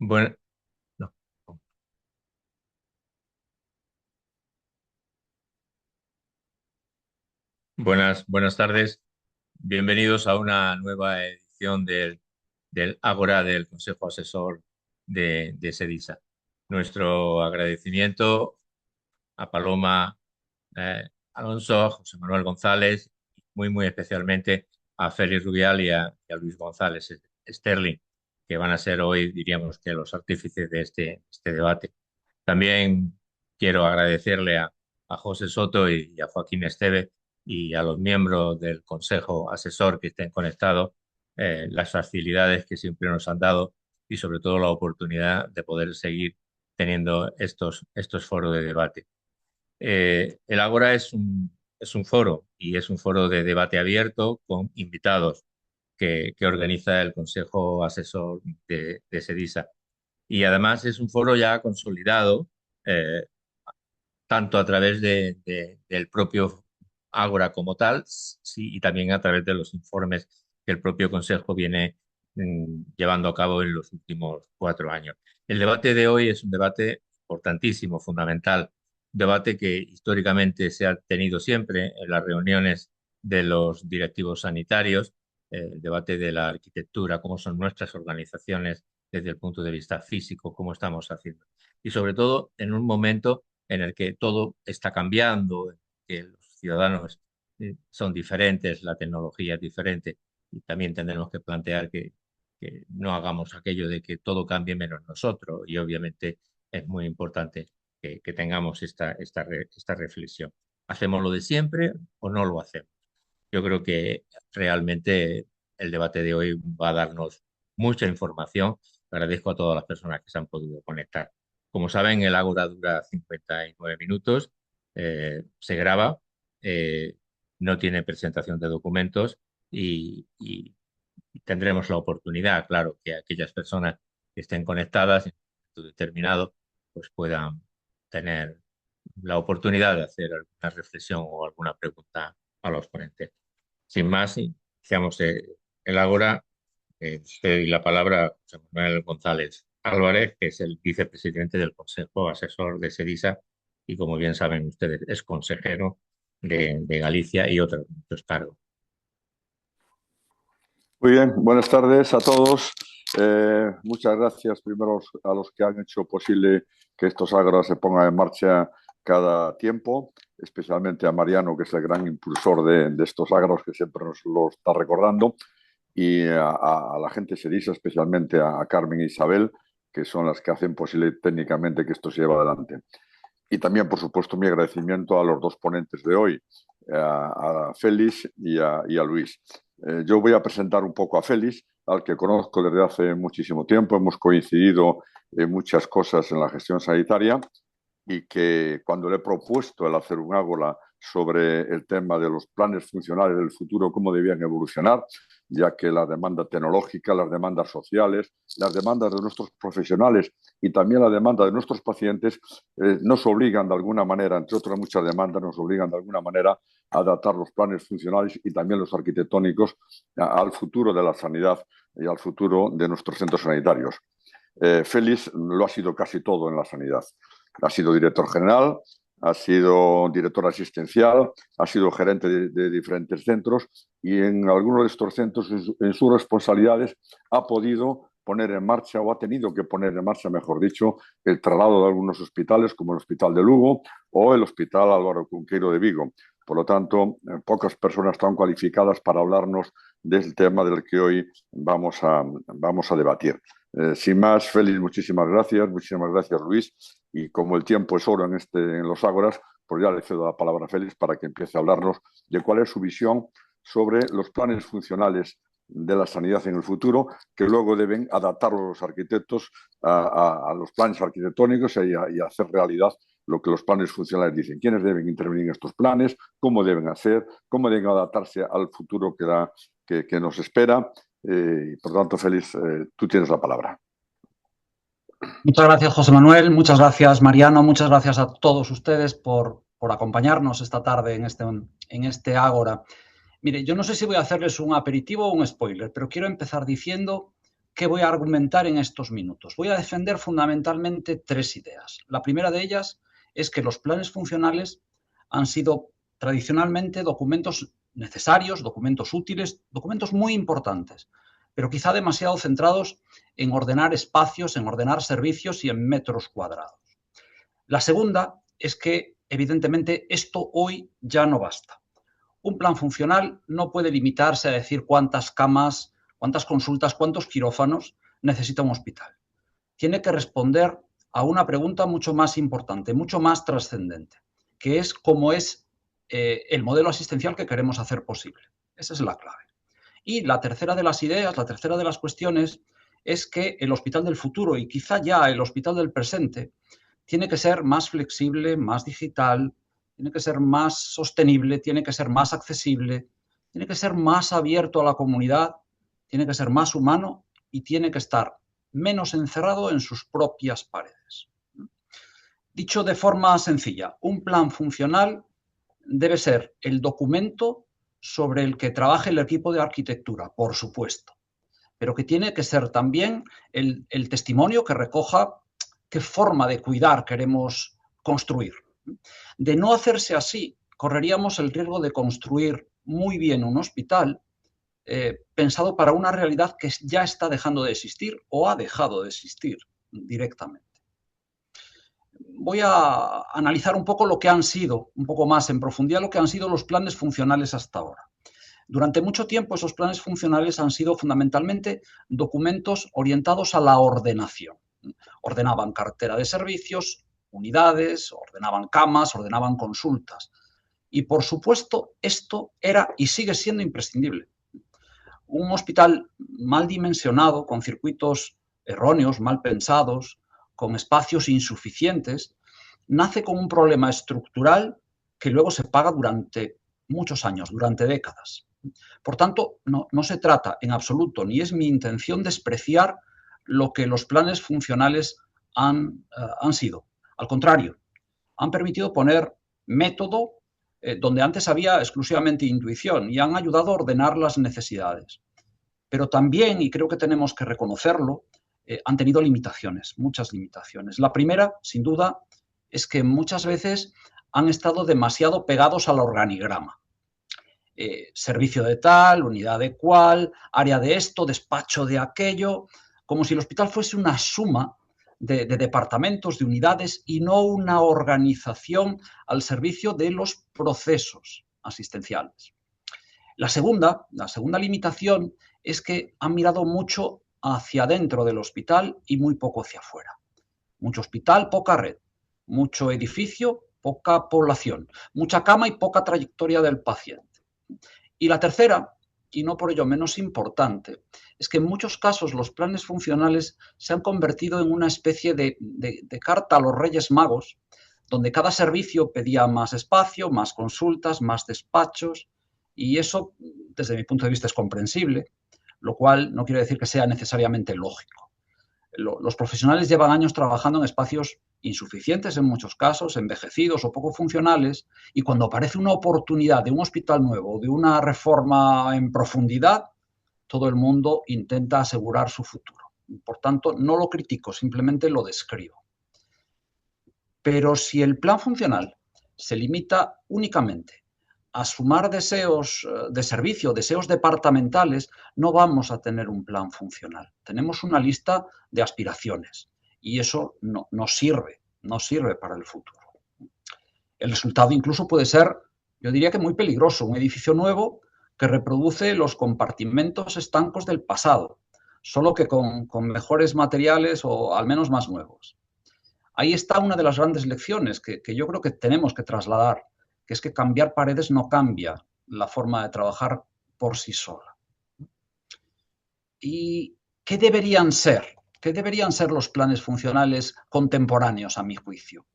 Bueno, no. Buenas tardes. Bienvenidos a una nueva edición del Ágora del Consejo Asesor de SEDISA. Nuestro agradecimiento a Paloma Alonso, a José Manuel González, muy especialmente a Félix Rubial y a Luis González Sterling, que van a ser hoy, diríamos que los artífices de este debate. También quiero agradecerle a José Soto y a Joaquín Esteve y a los miembros del Consejo Asesor que estén conectados, las facilidades que siempre nos han dado y sobre todo la oportunidad de poder seguir teniendo estos foros de debate. El Ágora es un foro y es un foro de debate abierto con invitados que organiza el Consejo Asesor de SEDISA. Y además es un foro ya consolidado, eh, tanto a través del propio Ágora como tal, sí, y también a través de los informes que el propio Consejo viene llevando a cabo en los últimos 4 años. El debate de hoy es un debate importantísimo, fundamental, un debate que históricamente se ha tenido siempre en las reuniones de los directivos sanitarios, el debate de la arquitectura, cómo son nuestras organizaciones desde el punto de vista físico, cómo estamos haciendo. Y sobre todo en un momento en el que todo está cambiando, en que los ciudadanos son diferentes, la tecnología es diferente y también tendremos que plantear que no hagamos aquello de que todo cambie menos nosotros y obviamente es muy importante que tengamos esta reflexión. ¿Hacemos lo de siempre o no lo hacemos? Yo creo que realmente el debate de hoy va a darnos mucha información. Agradezco a todas las personas que se han podido conectar. Como saben, el Ágora dura 59 minutos, se graba, eh, no tiene presentación de documentos y tendremos la oportunidad, claro, que aquellas personas que estén conectadas en un momento determinado pues puedan tener la oportunidad de hacer alguna reflexión o alguna pregunta a los ponentes. Sin más, iniciamos el Ágora. Te doy la palabra a José Manuel González Álvarez, que es el vicepresidente del Consejo Asesor de SEDISA y, como bien saben ustedes, es consejero de Galicia y otros muchos cargos. Muy bien, buenas tardes a todos. Muchas gracias primero a los que han hecho posible que estos ágoras se pongan en marcha cada tiempo, especialmente a Mariano, que es el gran impulsor de estos ágoras, que siempre nos lo está recordando, y a la gente SEDISA, especialmente a Carmen e Isabel, que son las que hacen posible técnicamente que esto se lleve adelante. Y también, por supuesto, mi agradecimiento a los dos ponentes de hoy, a Félix y a Luis. Yo voy a presentar un poco a Félix, al que conozco desde hace muchísimo tiempo. Hemos coincidido en muchas cosas en la gestión sanitaria y que cuando le he propuesto el hacer un ágora sobre el tema de los planes funcionales del futuro, cómo debían evolucionar, ya que la demanda tecnológica, las demandas sociales, las demandas de nuestros profesionales y también la demanda de nuestros pacientes nos obligan de alguna manera, entre otras muchas demandas, nos obligan de alguna manera a adaptar los planes funcionales y también los arquitectónicos al futuro de la sanidad y al futuro de nuestros centros sanitarios. Félix lo ha sido casi todo en la sanidad. Ha sido director general, ha sido director asistencial, ha sido gerente de diferentes centros y en algunos de estos centros, en sus responsabilidades, ha podido poner en marcha o ha tenido que poner en marcha, mejor dicho, el traslado de algunos hospitales como el Hospital de Lugo o el Hospital Álvaro Cunqueiro de Vigo. Por lo tanto, pocas personas están cualificadas para hablarnos del tema del que hoy vamos a debatir. Sin más, Félix, muchísimas gracias Luis, y como el tiempo es oro en los ágoras, pues ya le cedo la palabra a Félix para que empiece a hablarnos de cuál es su visión sobre los planes funcionales de la sanidad en el futuro, que luego deben adaptar los arquitectos a los planes arquitectónicos y a hacer realidad lo que los planes funcionales dicen. ¿Quiénes deben intervenir en estos planes? ¿Cómo deben hacer? ¿Cómo deben adaptarse al futuro que nos espera? Por tanto, Félix, tú tienes la palabra. Muchas gracias, José Manuel. Muchas gracias, Mariano. Muchas gracias a todos ustedes por acompañarnos esta tarde en este Ágora. Mire, yo no sé si voy a hacerles un aperitivo o un spoiler, pero quiero empezar diciendo ¿qué voy a argumentar en estos minutos? Voy a defender fundamentalmente 3 ideas. La primera de ellas es que los planes funcionales han sido tradicionalmente documentos necesarios, documentos útiles, documentos muy importantes, pero quizá demasiado centrados en ordenar espacios, en ordenar servicios y en metros cuadrados. La segunda es que, evidentemente, esto hoy ya no basta. Un plan funcional no puede limitarse a decir cuántas camas, cuántas consultas, cuántos quirófanos necesita un hospital. Tiene que responder a una pregunta mucho más importante, mucho más trascendente, que es cómo es el modelo asistencial que queremos hacer posible. Esa es la clave. Y la tercera de las ideas, la tercera de las cuestiones, es que el hospital del futuro y quizá ya el hospital del presente tiene que ser más flexible, más digital, tiene que ser más sostenible, tiene que ser más accesible, tiene que ser más abierto a la comunidad, tiene que ser más humano y tiene que estar menos encerrado en sus propias paredes. Dicho de forma sencilla, un plan funcional debe ser el documento sobre el que trabaje el equipo de arquitectura, por supuesto, pero que tiene que ser también el testimonio que recoja qué forma de cuidar queremos construir. De no hacerse así, correríamos el riesgo de construir muy bien un hospital pensado para una realidad que ya está dejando de existir o ha dejado de existir directamente. Voy a analizar un poco lo que han sido, un poco más en profundidad, lo que han sido los planes funcionales hasta ahora. Durante mucho tiempo esos planes funcionales han sido fundamentalmente documentos orientados a la ordenación. Ordenaban cartera de servicios, unidades, ordenaban camas, ordenaban consultas. Y, por supuesto, esto era y sigue siendo imprescindible. Un hospital mal dimensionado, con circuitos erróneos, mal pensados, con espacios insuficientes, nace con un problema estructural que luego se paga durante muchos años, durante décadas. Por tanto, no se trata en absoluto, ni es mi intención despreciar lo que los planes funcionales han sido. Al contrario, han permitido poner método donde antes había exclusivamente intuición y han ayudado a ordenar las necesidades. Pero también, y creo que tenemos que reconocerlo, han tenido limitaciones, muchas limitaciones. La primera, sin duda, es que muchas veces han estado demasiado pegados al organigrama. Servicio de tal, unidad de cual, área de esto, despacho de aquello, como si el hospital fuese una suma de departamentos, de unidades y no una organización al servicio de los procesos asistenciales. La segunda limitación es que han mirado mucho hacia dentro del hospital y muy poco hacia afuera. Mucho hospital, poca red. Mucho edificio, poca población. Mucha cama y poca trayectoria del paciente. Y la tercera, y no por ello menos importante, es que en muchos casos los planes funcionales se han convertido en una especie de carta a los Reyes Magos, donde cada servicio pedía más espacio, más consultas, más despachos, y eso, desde mi punto de vista, es comprensible, lo cual no quiere decir que sea necesariamente lógico. Los profesionales llevan años trabajando en espacios insuficientes en muchos casos, envejecidos o poco funcionales, y cuando aparece una oportunidad de un hospital nuevo, de una reforma en profundidad, todo el mundo intenta asegurar su futuro. Por tanto, no lo critico, simplemente lo describo. Pero si el plan funcional se limita únicamente a sumar deseos de servicio, deseos departamentales, no vamos a tener un plan funcional. Tenemos una lista de aspiraciones y eso no sirve para el futuro. El resultado incluso puede ser, yo diría que muy peligroso, un edificio nuevo que reproduce los compartimentos estancos del pasado, solo que con mejores materiales o al menos más nuevos. Ahí está una de las grandes lecciones que yo creo que tenemos que trasladar, que es que cambiar paredes no cambia la forma de trabajar por sí sola. ¿Y qué deberían ser? ¿Qué deberían ser los planes funcionales contemporáneos, a mi juicio?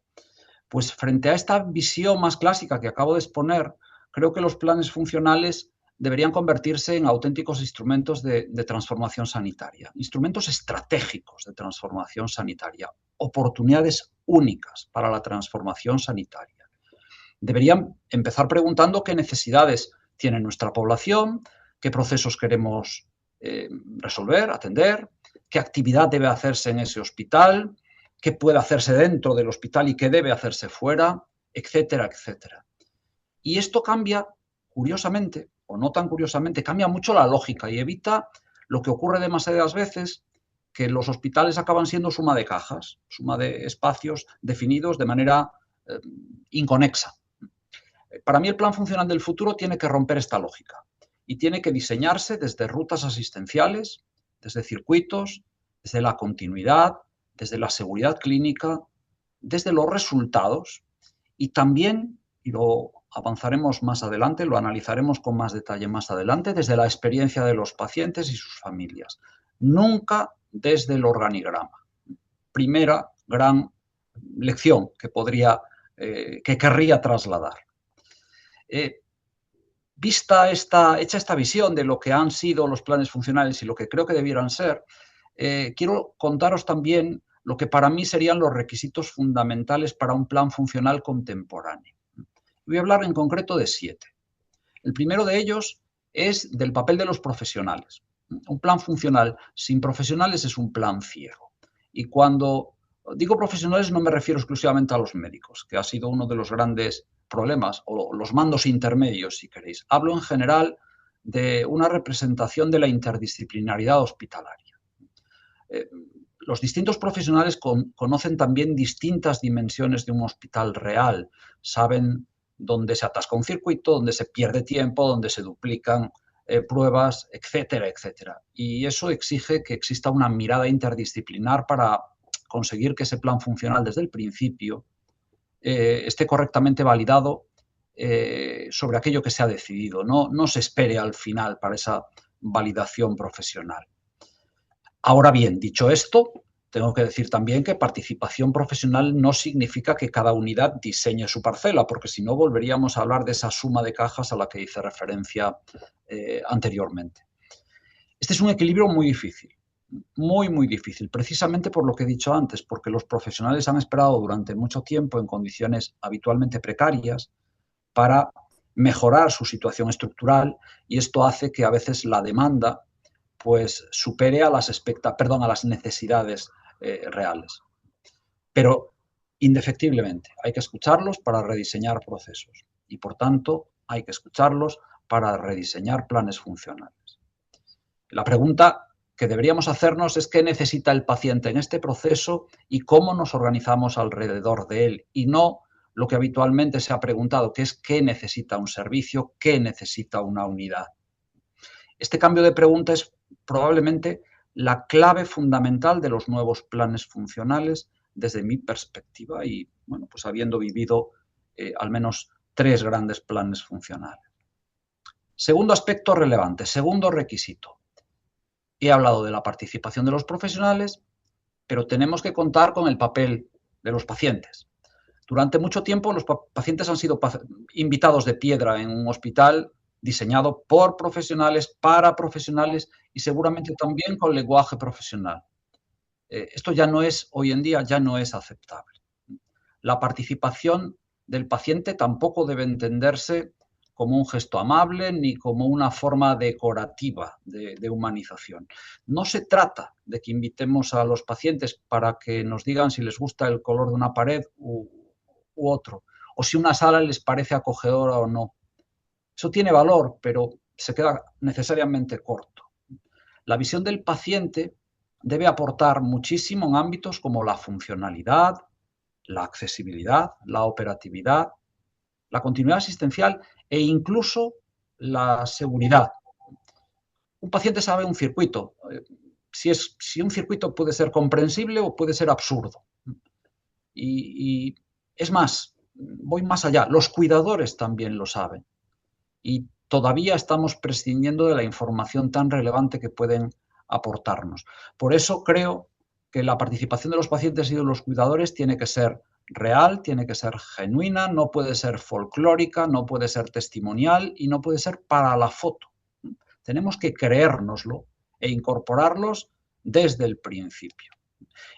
Pues frente a esta visión más clásica que acabo de exponer, creo que los planes funcionales deberían convertirse en auténticos instrumentos de transformación sanitaria, instrumentos estratégicos de transformación sanitaria, oportunidades únicas para la transformación sanitaria. Deberían empezar preguntando qué necesidades tiene nuestra población, qué procesos queremos resolver, atender, qué actividad debe hacerse en ese hospital, qué puede hacerse dentro del hospital y qué debe hacerse fuera, etcétera, etcétera. Y esto cambia, curiosamente, o no tan curiosamente, cambia mucho la lógica y evita lo que ocurre demasiadas veces, que los hospitales acaban siendo suma de cajas, suma de espacios definidos de manera inconexa. Para mí el plan funcional del futuro tiene que romper esta lógica y tiene que diseñarse desde rutas asistenciales, desde circuitos, desde la continuidad, desde la seguridad clínica, desde los resultados y también, y lo avanzaremos más adelante, lo analizaremos con más detalle más adelante, desde la experiencia de los pacientes y sus familias. Nunca desde el organigrama. Primera gran lección que querría trasladar. Hecha esta visión de lo que han sido los planes funcionales y lo que creo que debieran ser, quiero contaros también lo que para mí serían los requisitos fundamentales para un plan funcional contemporáneo. Voy a hablar en concreto de 7. El primero de ellos es del papel de los profesionales. Un plan funcional sin profesionales es un plan ciego. Y cuando digo profesionales no me refiero exclusivamente a los médicos, que ha sido uno de los grandes problemas, o los mandos intermedios, si queréis. Hablo en general de una representación de la interdisciplinaridad hospitalaria. Los distintos profesionales conocen también distintas dimensiones de un hospital real, saben dónde se atasca un circuito, dónde se pierde tiempo, dónde se duplican pruebas, etcétera, etcétera. Y eso exige que exista una mirada interdisciplinar para conseguir que ese plan funcional desde el principio esté correctamente validado sobre aquello que se ha decidido. No se espere al final para esa validación profesional. Ahora bien, dicho esto, tengo que decir también que participación profesional no significa que cada unidad diseñe su parcela, porque si no volveríamos a hablar de esa suma de cajas a la que hice referencia anteriormente. Este es un equilibrio muy difícil, muy difícil, precisamente por lo que he dicho antes, porque los profesionales han esperado durante mucho tiempo en condiciones habitualmente precarias para mejorar su situación estructural y esto hace que a veces la demanda pues supere a las necesidades reales. Pero indefectiblemente hay que escucharlos para rediseñar procesos y por tanto hay que escucharlos para rediseñar planes funcionales. La pregunta que deberíamos hacernos es qué necesita el paciente en este proceso y cómo nos organizamos alrededor de él y no lo que habitualmente se ha preguntado, que es qué necesita un servicio, qué necesita una unidad. Este cambio de pregunta es probablemente la clave fundamental de los nuevos planes funcionales desde mi perspectiva y, bueno, pues habiendo vivido al menos 3 grandes planes funcionales. Segundo aspecto relevante, segundo requisito. He hablado de la participación de los profesionales, pero tenemos que contar con el papel de los pacientes. Durante mucho tiempo los pacientes han sido invitados de piedra en un hospital diseñado por profesionales, para profesionales y seguramente también con lenguaje profesional. Esto ya no es, hoy en día, ya no es aceptable. La participación del paciente tampoco debe entenderse como un gesto amable ni como una forma decorativa de humanización. No se trata de que invitemos a los pacientes para que nos digan si les gusta el color de una pared u otro, o si una sala les parece acogedora o no. Eso tiene valor, pero se queda necesariamente corto. La visión del paciente debe aportar muchísimo en ámbitos como la funcionalidad, la accesibilidad, la operatividad, la continuidad asistencial e incluso la seguridad. Un paciente sabe un circuito. Si un circuito puede ser comprensible o puede ser absurdo. Y es más, voy más allá. Los cuidadores también lo saben. Y todavía estamos prescindiendo de la información tan relevante que pueden aportarnos. Por eso creo que la participación de los pacientes y de los cuidadores tiene que ser real, tiene que ser genuina, no puede ser folclórica, no puede ser testimonial y no puede ser para la foto. Tenemos que creérnoslo e incorporarlos desde el principio.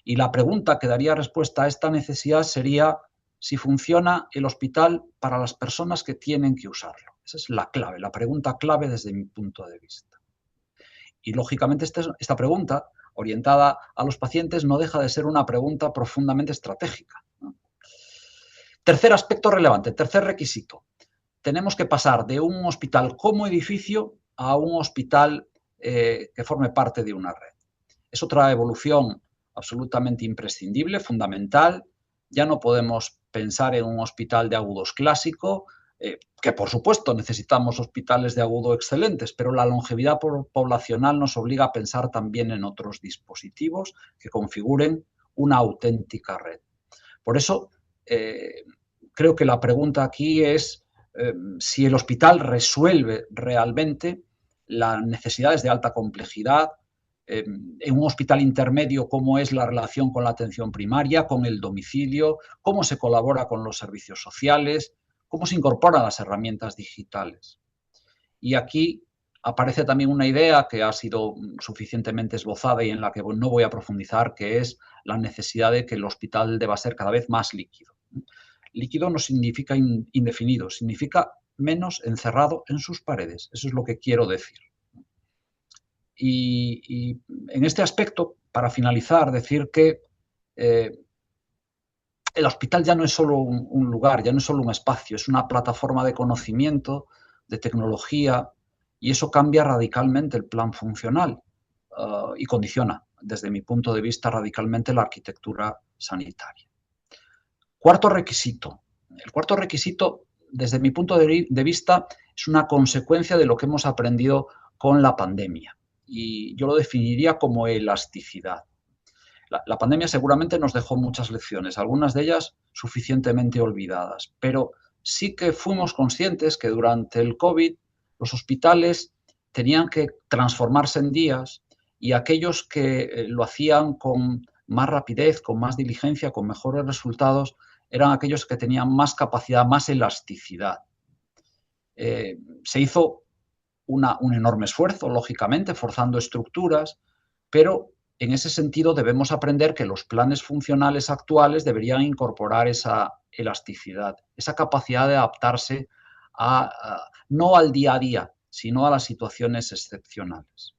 Y la pregunta que daría respuesta a esta necesidad sería si funciona el hospital para las personas que tienen que usarlo. Esa es la clave, la pregunta clave desde mi punto de vista. Y lógicamente esta pregunta orientada a los pacientes, no deja de ser una pregunta profundamente estratégica, ¿no? Tercer aspecto relevante, tercer requisito. Tenemos que pasar de un hospital como edificio a un hospital que forme parte de una red. Es otra evolución absolutamente imprescindible, fundamental. Ya no podemos pensar en un hospital de agudos clásico, que por supuesto necesitamos hospitales de agudo excelentes, pero la longevidad poblacional nos obliga a pensar también en otros dispositivos que configuren una auténtica red. Por eso, creo que la pregunta aquí es si el hospital resuelve realmente las necesidades de alta complejidad en un hospital intermedio, cómo es la relación con la atención primaria, con el domicilio, cómo se colabora con los servicios sociales, cómo se incorporan las herramientas digitales. Y aquí aparece también una idea que ha sido suficientemente esbozada y en la que no voy a profundizar, que es la necesidad de que el hospital deba ser cada vez más líquido. Líquido no significa indefinido, significa menos encerrado en sus paredes. Eso es lo que quiero decir. Y en este aspecto, para finalizar, decir que el hospital ya no es solo un lugar, ya no es solo un espacio, es una plataforma de conocimiento, de tecnología, y eso cambia radicalmente el plan funcional y condiciona, desde mi punto de vista, radicalmente la arquitectura sanitaria. Cuarto requisito. El cuarto requisito, desde mi punto de vista, es una consecuencia de lo que hemos aprendido con la pandemia. Y yo lo definiría como elasticidad. La pandemia seguramente nos dejó muchas lecciones, algunas de ellas suficientemente olvidadas, pero sí que fuimos conscientes que durante el COVID los hospitales tenían que transformarse en días y aquellos que lo hacían con más rapidez, con más diligencia, con mejores resultados, eran aquellos que tenían más capacidad, más elasticidad. Se hizo un enorme esfuerzo, lógicamente, forzando estructuras, pero en ese sentido debemos aprender que los planes funcionales actuales deberían incorporar esa elasticidad, esa capacidad de adaptarse no al día a día, sino a las situaciones excepcionales.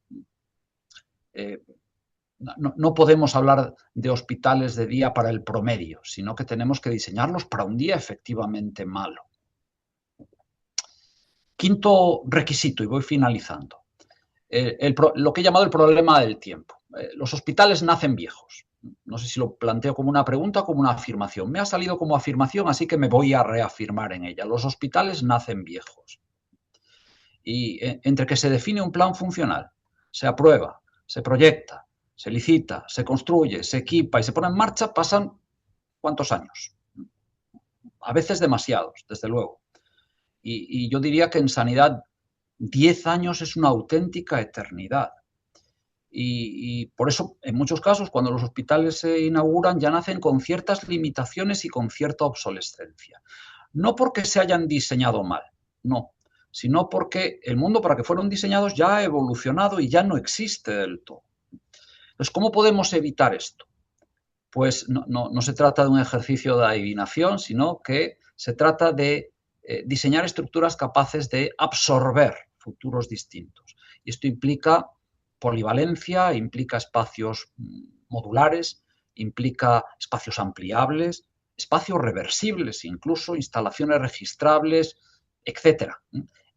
No podemos hablar de hospitales de día para el promedio, sino que tenemos que diseñarlos para un día efectivamente malo. Quinto requisito, y voy finalizando, lo que he llamado el problema del tiempo. Los hospitales nacen viejos. No sé si lo planteo como una pregunta o como una afirmación. Me ha salido como afirmación, así que me voy a reafirmar en ella. Los hospitales nacen viejos. Y entre que se define un plan funcional, se aprueba, se proyecta, se licita, se construye, se equipa y se pone en marcha, pasan ¿cuántos años? A veces demasiados, desde luego. Y yo diría que en sanidad 10 años es una auténtica eternidad. Y por eso, en muchos casos, cuando los hospitales se inauguran, ya nacen con ciertas limitaciones y con cierta obsolescencia. No porque se hayan diseñado mal, no, sino porque el mundo para que fueron diseñados ya ha evolucionado y ya no existe del todo. Entonces, ¿cómo podemos evitar esto? Pues no se trata de un ejercicio de adivinación, sino que se trata de diseñar estructuras capaces de absorber futuros distintos. Y esto implica polivalencia, implica espacios modulares, implica espacios ampliables, espacios reversibles, incluso instalaciones registrables, etc.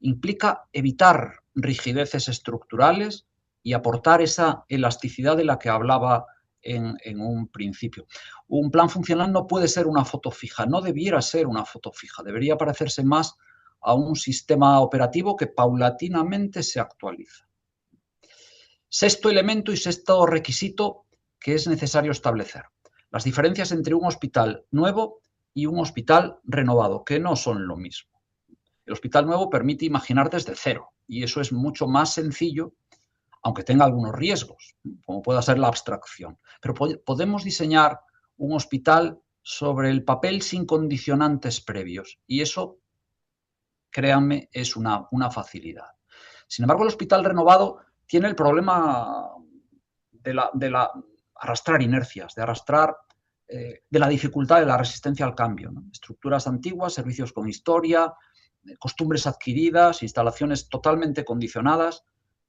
Implica evitar rigideces estructurales y aportar esa elasticidad de la que hablaba en un principio. Un plan funcional no puede ser una foto fija, no debiera ser una foto fija, debería parecerse más a un sistema operativo que paulatinamente se actualiza. Sexto elemento y sexto requisito que es necesario establecer: las diferencias entre un hospital nuevo y un hospital renovado, que no son lo mismo. El hospital nuevo permite imaginar desde cero y eso es mucho más sencillo, aunque tenga algunos riesgos, como pueda ser la abstracción. Pero podemos diseñar un hospital sobre el papel sin condicionantes previos y eso, créanme, es una facilidad. Sin embargo, el hospital renovado tiene el problema de arrastrar inercias, de la dificultad de la resistencia al cambio, ¿no? Estructuras antiguas, servicios con historia, costumbres adquiridas, instalaciones totalmente condicionadas,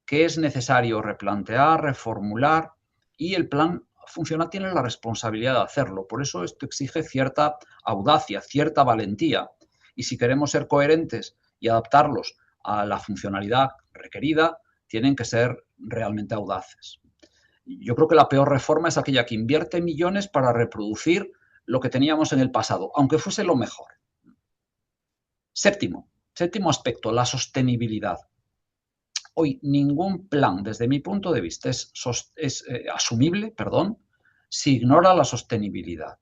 que es necesario replantear, reformular y el plan funcional tiene la responsabilidad de hacerlo. Por eso esto exige cierta audacia, cierta valentía. Y si queremos ser coherentes y adaptarlos a la funcionalidad requerida, tienen que ser realmente audaces. Yo creo que la peor reforma es aquella que invierte millones para reproducir lo que teníamos en el pasado, aunque fuese lo mejor. Séptimo aspecto, la sostenibilidad. Hoy ningún plan, desde mi punto de vista, es asumible, si ignora la sostenibilidad.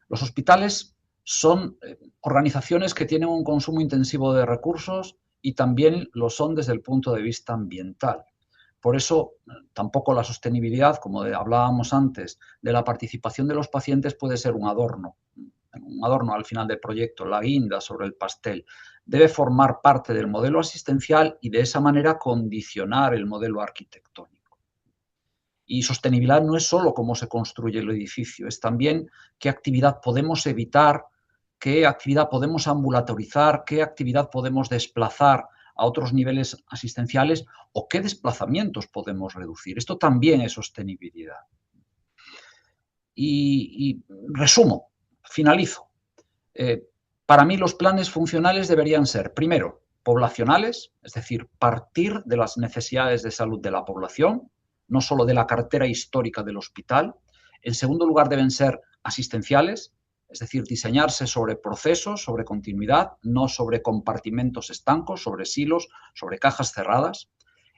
Los hospitales son organizaciones que tienen un consumo intensivo de recursos y también lo son desde el punto de vista ambiental. Por eso, tampoco la sostenibilidad, como hablábamos antes, de la participación de los pacientes puede ser un adorno al final del proyecto, la guinda sobre el pastel. Debe formar parte del modelo asistencial y de esa manera condicionar el modelo arquitectónico. Y sostenibilidad no es solo cómo se construye el edificio, es también qué actividad podemos evitar, qué actividad podemos ambulatorizar, qué actividad podemos desplazar a otros niveles asistenciales o qué desplazamientos podemos reducir. Esto también es sostenibilidad. Y resumo, finalizo. Para mí los planes funcionales deberían ser, primero, poblacionales, es decir, partir de las necesidades de salud de la población, no solo de la cartera histórica del hospital. En segundo lugar, deben ser asistenciales, es decir, diseñarse sobre procesos, sobre continuidad, no sobre compartimentos estancos, sobre silos, sobre cajas cerradas.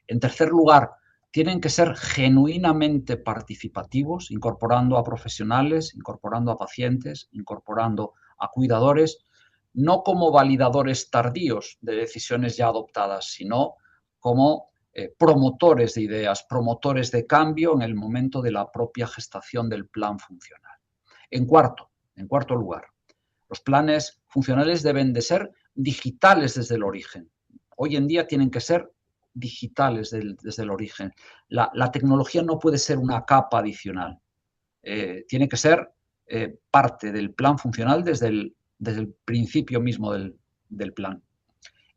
En tercer lugar, tienen que ser genuinamente participativos, incorporando a profesionales, incorporando a pacientes, incorporando a cuidadores, no como validadores tardíos de decisiones ya adoptadas, sino como promotores de ideas, promotores de cambio en el momento de la propia gestación del plan funcional. En cuarto lugar, los planes funcionales deben de ser digitales desde el origen. Hoy en día tienen que ser digitales desde el origen. La tecnología no puede ser una capa adicional. Tiene que ser parte del plan funcional desde el principio mismo del plan.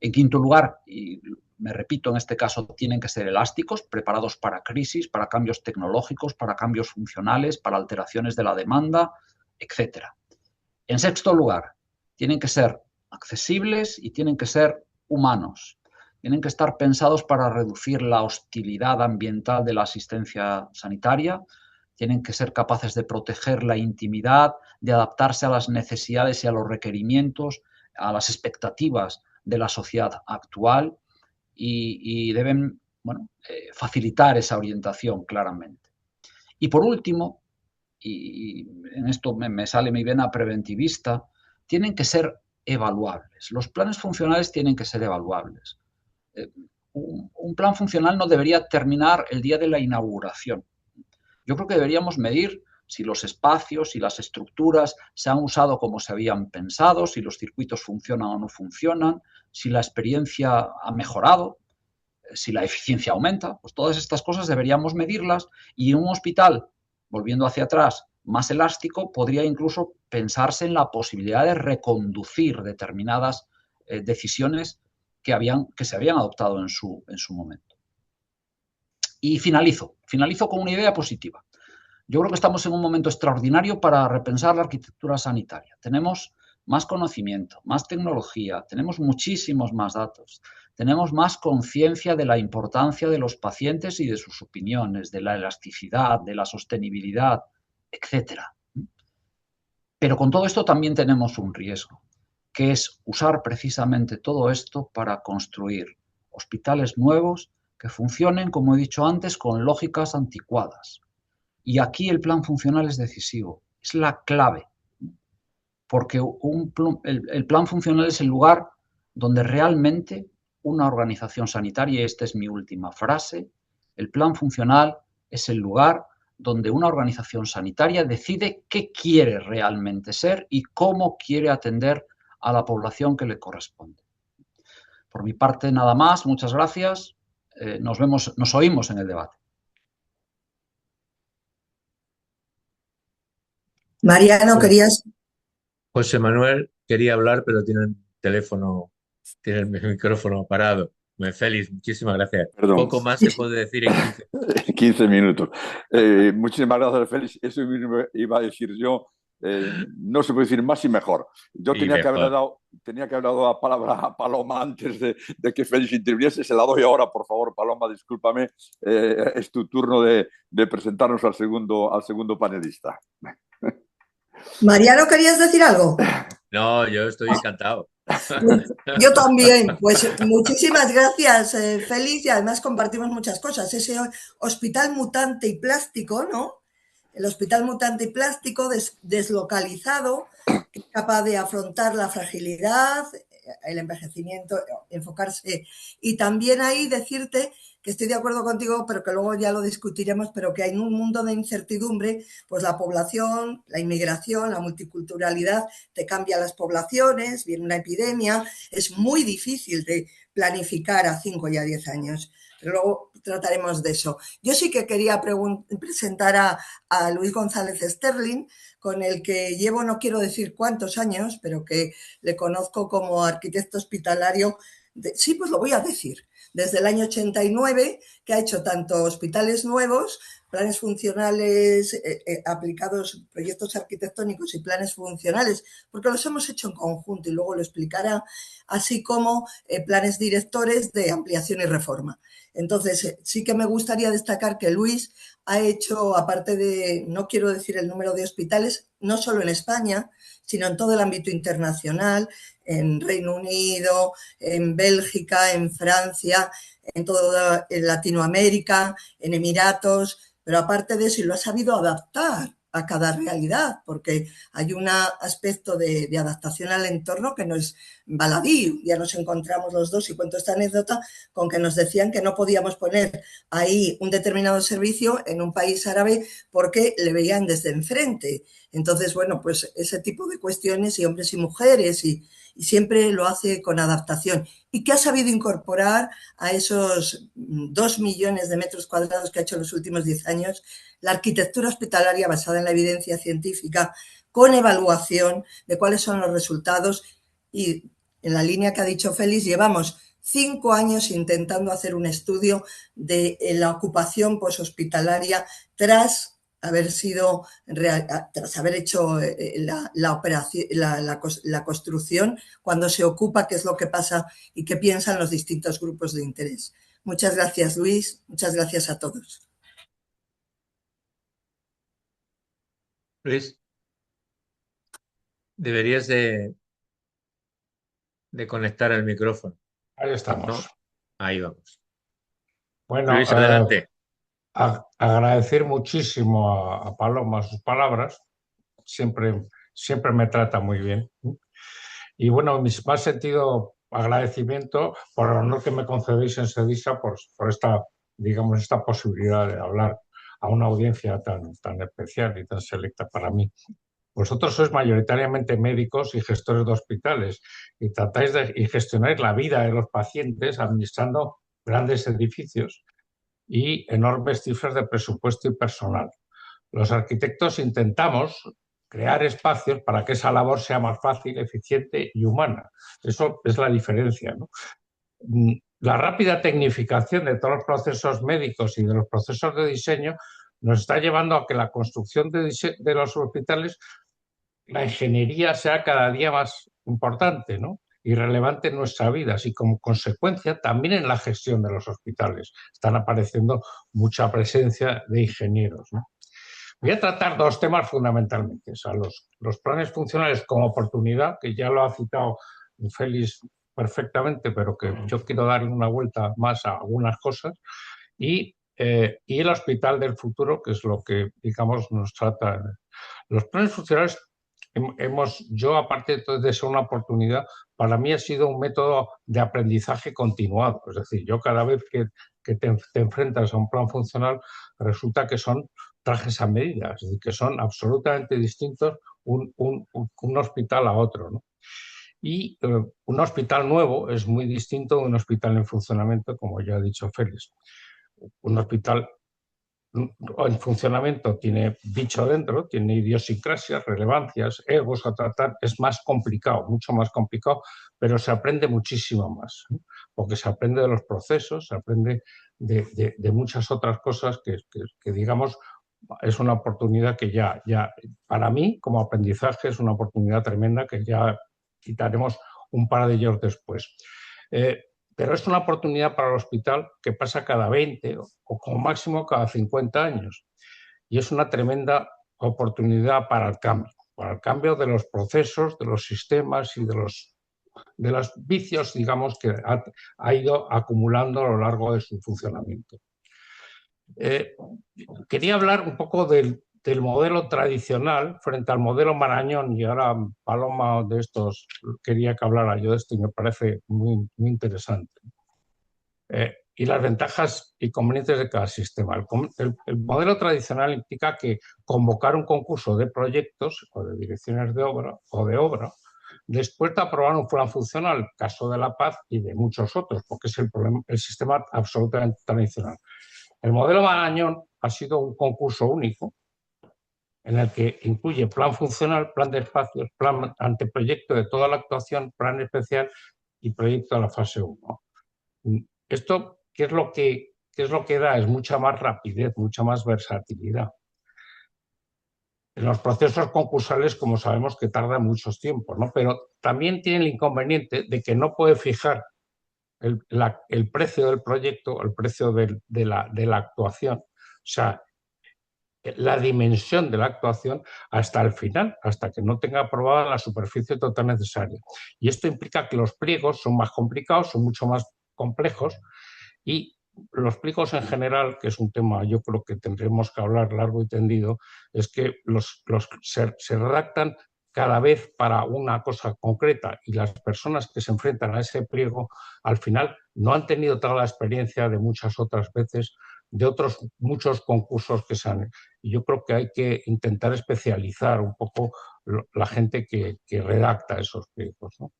En quinto lugar, y me repito, en este caso tienen que ser elásticos, preparados para crisis, para cambios tecnológicos, para cambios funcionales, para alteraciones de la demanda, etc. En sexto lugar, tienen que ser accesibles y tienen que ser humanos. Tienen que estar pensados para reducir la hostilidad ambiental de la asistencia sanitaria, tienen que ser capaces de proteger la intimidad, de adaptarse a las necesidades y a los requerimientos, a las expectativas de la sociedad actual y deben facilitar esa orientación claramente. Y por último, y en esto me sale mi vena preventivista, tienen que ser evaluables. Los planes funcionales tienen que ser evaluables. Un plan funcional no debería terminar el día de la inauguración. Yo creo que deberíamos medir si los espacios y las estructuras se han usado como se habían pensado, si los circuitos funcionan o no funcionan, si la experiencia ha mejorado, si la eficiencia aumenta. Pues todas estas cosas deberíamos medirlas y en un hospital, volviendo hacia atrás, más elástico, podría incluso pensarse en la posibilidad de reconducir determinadas decisiones que se habían adoptado en su momento. Y finalizo con una idea positiva. Yo creo que estamos en un momento extraordinario para repensar la arquitectura sanitaria. Tenemos más conocimiento, más tecnología, tenemos muchísimos más datos, tenemos más conciencia de la importancia de los pacientes y de sus opiniones, de la elasticidad, de la sostenibilidad, etc. Pero con todo esto también tenemos un riesgo, que es usar precisamente todo esto para construir hospitales nuevos que funcionen, como he dicho antes, con lógicas anticuadas. Y aquí el plan funcional es decisivo, es la clave, porque el plan funcional es el lugar donde realmente una organización sanitaria, y esta es mi última frase, el plan funcional es el lugar donde una organización sanitaria decide qué quiere realmente ser y cómo quiere atender a la población que le corresponde. Por mi parte, nada más, muchas gracias. Nos oímos en el debate. Mariano, querías... José Manuel quería hablar, pero tiene el micrófono parado. Félix, muchísimas gracias. Perdón, Poco más se puede decir en 15. 15 minutos. Muchísimas gracias, Félix. Eso mismo iba a decir yo. No se puede decir más y mejor. Yo Y mejor. tenía que haber dado la palabra a Paloma antes de que Félix interviniese. Se la doy ahora, por favor, Paloma, discúlpame. Es tu turno de presentarnos al segundo panelista. Mariano, ¿querías decir algo? No, yo estoy encantado. Yo también. Pues muchísimas gracias, Félix, y además compartimos muchas cosas. Ese hospital mutante y plástico, ¿no? El hospital mutante y plástico deslocalizado, que es capaz de afrontar la fragilidad, el envejecimiento, enfocarse. Y también ahí decirte que estoy de acuerdo contigo, pero que luego ya lo discutiremos, pero que en un mundo de incertidumbre, pues la población, la inmigración, la multiculturalidad te cambia las poblaciones, viene una epidemia, es muy difícil de planificar a 5 y a 10 años. Pero luego trataremos de eso. Yo sí que quería presentar a Luis González Sterling, con el que llevo no quiero decir cuántos años, pero que le conozco como arquitecto hospitalario. Sí, pues lo voy a decir. Desde el año 89, que ha hecho tanto hospitales nuevos, planes funcionales aplicados, proyectos arquitectónicos y planes funcionales, porque los hemos hecho en conjunto y luego lo explicará, así como planes directores de ampliación y reforma. Entonces, sí que me gustaría destacar que Luis ha hecho, aparte de, no quiero decir el número de hospitales, no solo en España, sino en todo el ámbito internacional, en Reino Unido, en Bélgica, en Francia, en toda Latinoamérica, en Emiratos, pero aparte de eso, y lo ha sabido adaptar a cada realidad, porque hay un aspecto de adaptación al entorno que no es baladí. Ya nos encontramos los dos, y cuento esta anécdota, con que nos decían que no podíamos poner ahí un determinado servicio en un país árabe porque le veían desde enfrente. Entonces, bueno, pues ese tipo de cuestiones, y hombres y mujeres, y siempre lo hace con adaptación, y que ha sabido incorporar a esos 2 millones de metros cuadrados que ha hecho en los últimos 10 años la arquitectura hospitalaria basada en la evidencia científica, con evaluación de cuáles son los resultados. Y en la línea que ha dicho Félix, llevamos 5 años intentando hacer un estudio de la ocupación poshospitalaria tras haber sido, tras haber hecho la operación, la construcción, cuando se ocupa, qué es lo que pasa y qué piensan los distintos grupos de interés. Muchas gracias, Luis. Muchas gracias a todos. Luis, deberías de conectar el micrófono, Ahí estamos. ¿no? Ahí vamos. Bueno, Luis, adelante. agradecer muchísimo a Paloma sus palabras. Siempre me trata muy bien. Y bueno, mi más sentido agradecimiento por el honor que me concedéis en SEDISA por esta, digamos, esta posibilidad de hablar a una audiencia tan especial y tan selecta para mí. Vosotros sois mayoritariamente médicos y gestores de hospitales y tratáis y gestionáis la vida de los pacientes administrando grandes edificios y enormes cifras de presupuesto y personal. Los arquitectos intentamos crear espacios para que esa labor sea más fácil, eficiente y humana. Eso es la diferencia, ¿no? La rápida tecnificación de todos los procesos médicos y de los procesos de diseño nos está llevando a que la construcción de los hospitales, la ingeniería sea cada día más importante, ¿no? Y relevante en nuestra vida, así como consecuencia también en la gestión de los hospitales. Están apareciendo mucha presencia de ingenieros, ¿no? Voy a tratar dos temas fundamentalmente, o sea, los planes funcionales como oportunidad, que ya lo ha citado Félix perfectamente, pero que yo quiero darle una vuelta más a algunas cosas, y el hospital del futuro, que es lo que, digamos, nos trata. Los planes funcionales yo, aparte de ser una oportunidad, para mí ha sido un método de aprendizaje continuado. Es decir, yo cada vez que te enfrentas a un plan funcional, resulta que son trajes a medida, es decir, que son absolutamente distintos un hospital a otro, ¿no? Y un hospital nuevo es muy distinto de un hospital en funcionamiento, como ya ha dicho Félix. Un hospital en funcionamiento tiene bicho dentro, tiene idiosincrasias, relevancias, egos a tratar, es más complicado, mucho más complicado, pero se aprende muchísimo más, ¿eh? Porque se aprende de los procesos, se aprende de muchas otras cosas que digamos, es una oportunidad que ya, para mí, como aprendizaje, es una oportunidad tremenda que ya quitaremos un par de ellos después. Pero es una oportunidad para el hospital que pasa cada 20 o como máximo cada 50 años. Y es una tremenda oportunidad para el cambio de los procesos, de los sistemas y de los vicios, digamos, que ha ido acumulando a lo largo de su funcionamiento. Quería hablar un poco del modelo tradicional frente al modelo Marañón, y ahora Paloma de estos quería que hablara yo de esto y me parece muy, muy interesante. Y las ventajas y convenientes de cada sistema. El modelo tradicional implica que convocar un concurso de proyectos o de direcciones de obra después de aprobar un plan funcional, caso de La Paz y de muchos otros, porque es el sistema absolutamente tradicional. El modelo Marañón ha sido un concurso único en el que incluye plan funcional, plan de espacios, plan anteproyecto de toda la actuación, plan especial y proyecto de la fase 1. Esto, ¿qué es lo que da? Es mucha más rapidez, mucha más versatilidad. En los procesos concursales, como sabemos, que tardan muchos tiempos, ¿no? Pero también tiene el inconveniente de que no puede fijar el precio del proyecto, el precio de la actuación, o sea, la dimensión de la actuación hasta el final, hasta que no tenga aprobada la superficie total necesaria. Y esto implica que los pliegos son más complicados, son mucho más complejos, y los pliegos en general, que es un tema yo creo que tendremos que hablar largo y tendido, es que se redactan cada vez para una cosa concreta, y las personas que se enfrentan a ese pliego al final no han tenido toda la experiencia de muchas otras veces de otros muchos concursos que se han... Y yo creo que hay que intentar especializar un poco la gente que redacta esos pliegos, ¿no?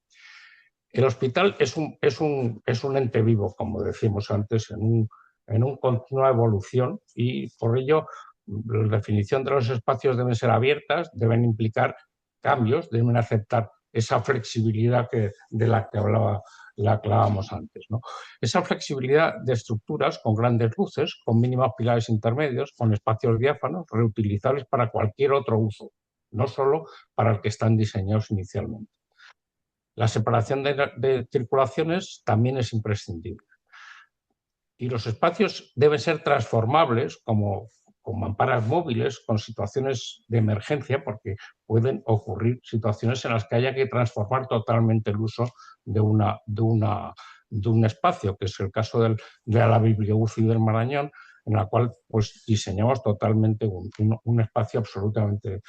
El hospital es un ente vivo, como decimos antes, en una continua evolución, y por ello la definición de los espacios deben ser abiertas, deben implicar cambios, deben aceptar esa flexibilidad de la que hablábamos antes, ¿no? Esa flexibilidad de estructuras con grandes luces, con mínimos pilares intermedios, con espacios diáfanos, reutilizables para cualquier otro uso, no solo para el que están diseñados inicialmente. La separación de circulaciones también es imprescindible. Y los espacios deben ser transformables como mamparas móviles con situaciones de emergencia, porque pueden ocurrir situaciones en las que haya que transformar totalmente el uso de un espacio, que es el caso de la Bibliobús del Marañón, en la cual pues, diseñamos totalmente un espacio absolutamente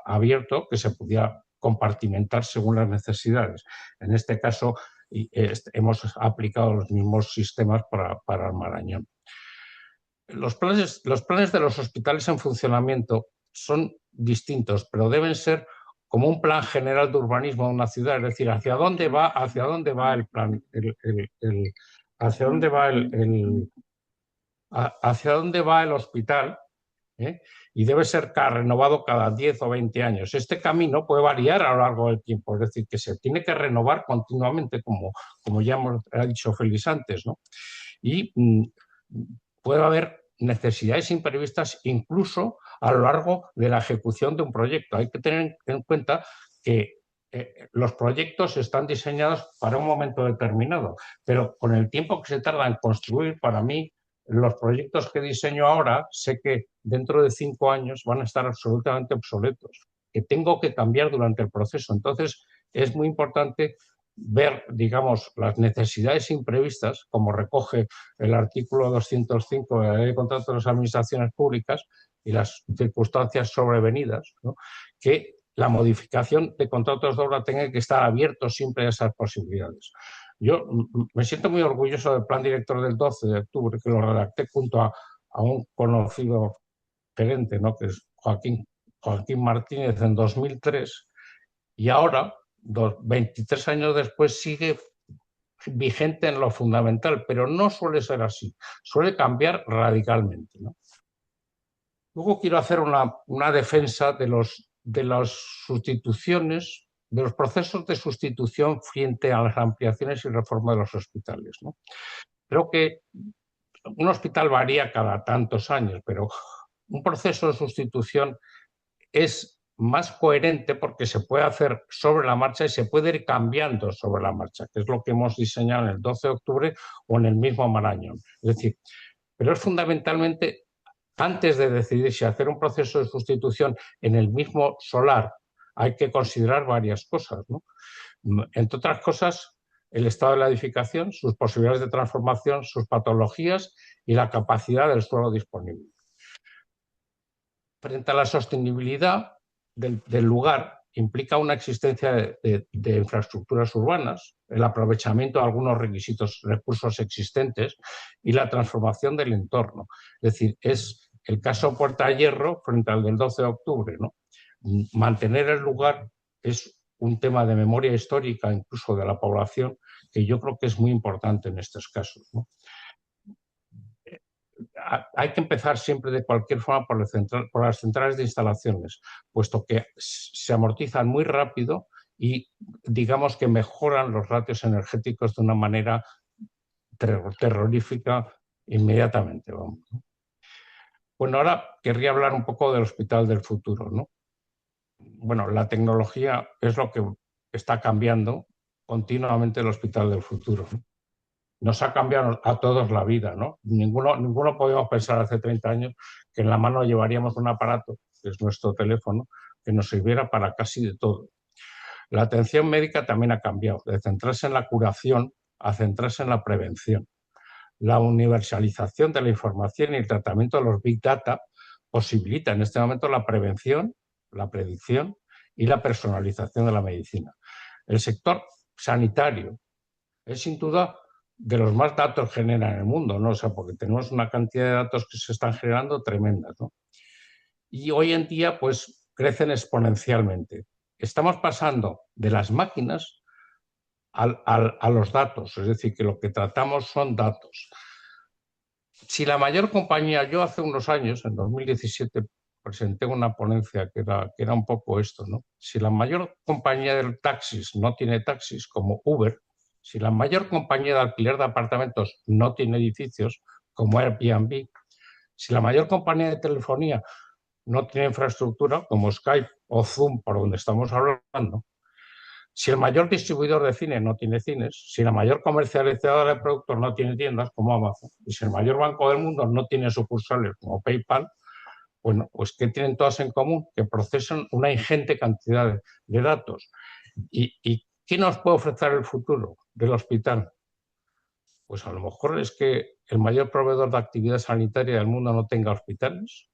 abierto que se podía compartimentar según las necesidades. En este caso, hemos aplicado los mismos sistemas para el Marañón. Los planes de los hospitales en funcionamiento son distintos, pero deben ser como un plan general de urbanismo de una ciudad, es decir, hacia dónde va el plan, hacia dónde va el hospital, ¿eh? Y debe ser renovado cada 10 o 20 años. Este camino puede variar a lo largo del tiempo, es decir, que se tiene que renovar continuamente, como ya ha dicho Félix antes, ¿no? Y puede haber necesidades imprevistas incluso a lo largo de la ejecución de un proyecto. Hay que tener en cuenta que los proyectos están diseñados para un momento determinado, pero con el tiempo que se tarda en construir, para mí, los proyectos que diseño ahora, sé que dentro de 5 años van a estar absolutamente obsoletos, que tengo que cambiar durante el proceso. Entonces, es muy importante ver, digamos, las necesidades imprevistas, como recoge el artículo 205 de la Ley de Contratos de las Administraciones Públicas, y las circunstancias sobrevenidas, ¿no? Que la modificación de contratos de obra tenga que estar abierto siempre a esas posibilidades. Yo me siento muy orgulloso del plan director del 12 de octubre, que lo redacté junto a un conocido gerente, ¿no? Que es Joaquín Martínez, en 2003, y ahora, 23 años después, sigue vigente en lo fundamental, pero no suele ser así, suele cambiar radicalmente, ¿no? Luego quiero hacer una defensa de las sustituciones, de los procesos de sustitución frente a las ampliaciones y reforma de los hospitales, ¿no? Creo que un hospital varía cada tantos años, pero un proceso de sustitución es más coherente porque se puede hacer sobre la marcha y se puede ir cambiando sobre la marcha, que es lo que hemos diseñado en el 12 de octubre o en el mismo Marañón. Es decir, pero es fundamentalmente, antes de decidir si hacer un proceso de sustitución en el mismo solar, hay que considerar varias cosas, ¿no? Entre otras cosas, el estado de la edificación, sus posibilidades de transformación, sus patologías y la capacidad del suelo disponible. Frente a la sostenibilidad del lugar, implica una existencia de infraestructuras urbanas, el aprovechamiento de algunos recursos existentes y la transformación del entorno. Es decir, es el caso Puerta de Hierro frente al del 12 de octubre, ¿no? Mantener el lugar es un tema de memoria histórica, incluso de la población, que yo creo que es muy importante en estos casos, ¿no? Hay que empezar siempre de cualquier forma por las centrales de instalaciones, puesto que se amortizan muy rápido y digamos que mejoran los ratios energéticos de una manera terrorífica inmediatamente. Vamos. Bueno, ahora querría hablar un poco del hospital del futuro, ¿no? Bueno, la tecnología es lo que está cambiando continuamente el hospital del futuro, ¿no? Nos ha cambiado a todos la vida, ¿no? Ninguno podíamos pensar hace 30 años que en la mano llevaríamos un aparato, que es nuestro teléfono, que nos sirviera para casi de todo. La atención médica también ha cambiado, de centrarse en la curación a centrarse en la prevención. La universalización de la información y el tratamiento de los Big Data posibilita en este momento la prevención, la predicción y la personalización de la medicina. El sector sanitario es sin duda de los más datos que generan en el mundo, ¿no? O sea, porque tenemos una cantidad de datos que se están generando tremendas, ¿no? Y hoy en día, pues, crecen exponencialmente. Estamos pasando de las máquinas a los datos, es decir, que lo que tratamos son datos. Si la mayor compañía, yo hace unos años, en 2017, presenté una ponencia que era un poco esto, ¿no? Si la mayor compañía de taxis no tiene taxis, como Uber, si la mayor compañía de alquiler de apartamentos no tiene edificios, como Airbnb, si la mayor compañía de telefonía no tiene infraestructura, como Skype o Zoom, por donde estamos hablando, si el mayor distribuidor de cine no tiene cines, si la mayor comercializadora de productos no tiene tiendas, como Amazon, y si el mayor banco del mundo no tiene sucursales, como PayPal, bueno, pues ¿qué tienen todas en común? Que procesan una ingente cantidad de datos. ¿Y qué nos puede ofrecer el futuro del hospital? Pues a lo mejor es que el mayor proveedor de actividad sanitaria del mundo no tenga hospitales,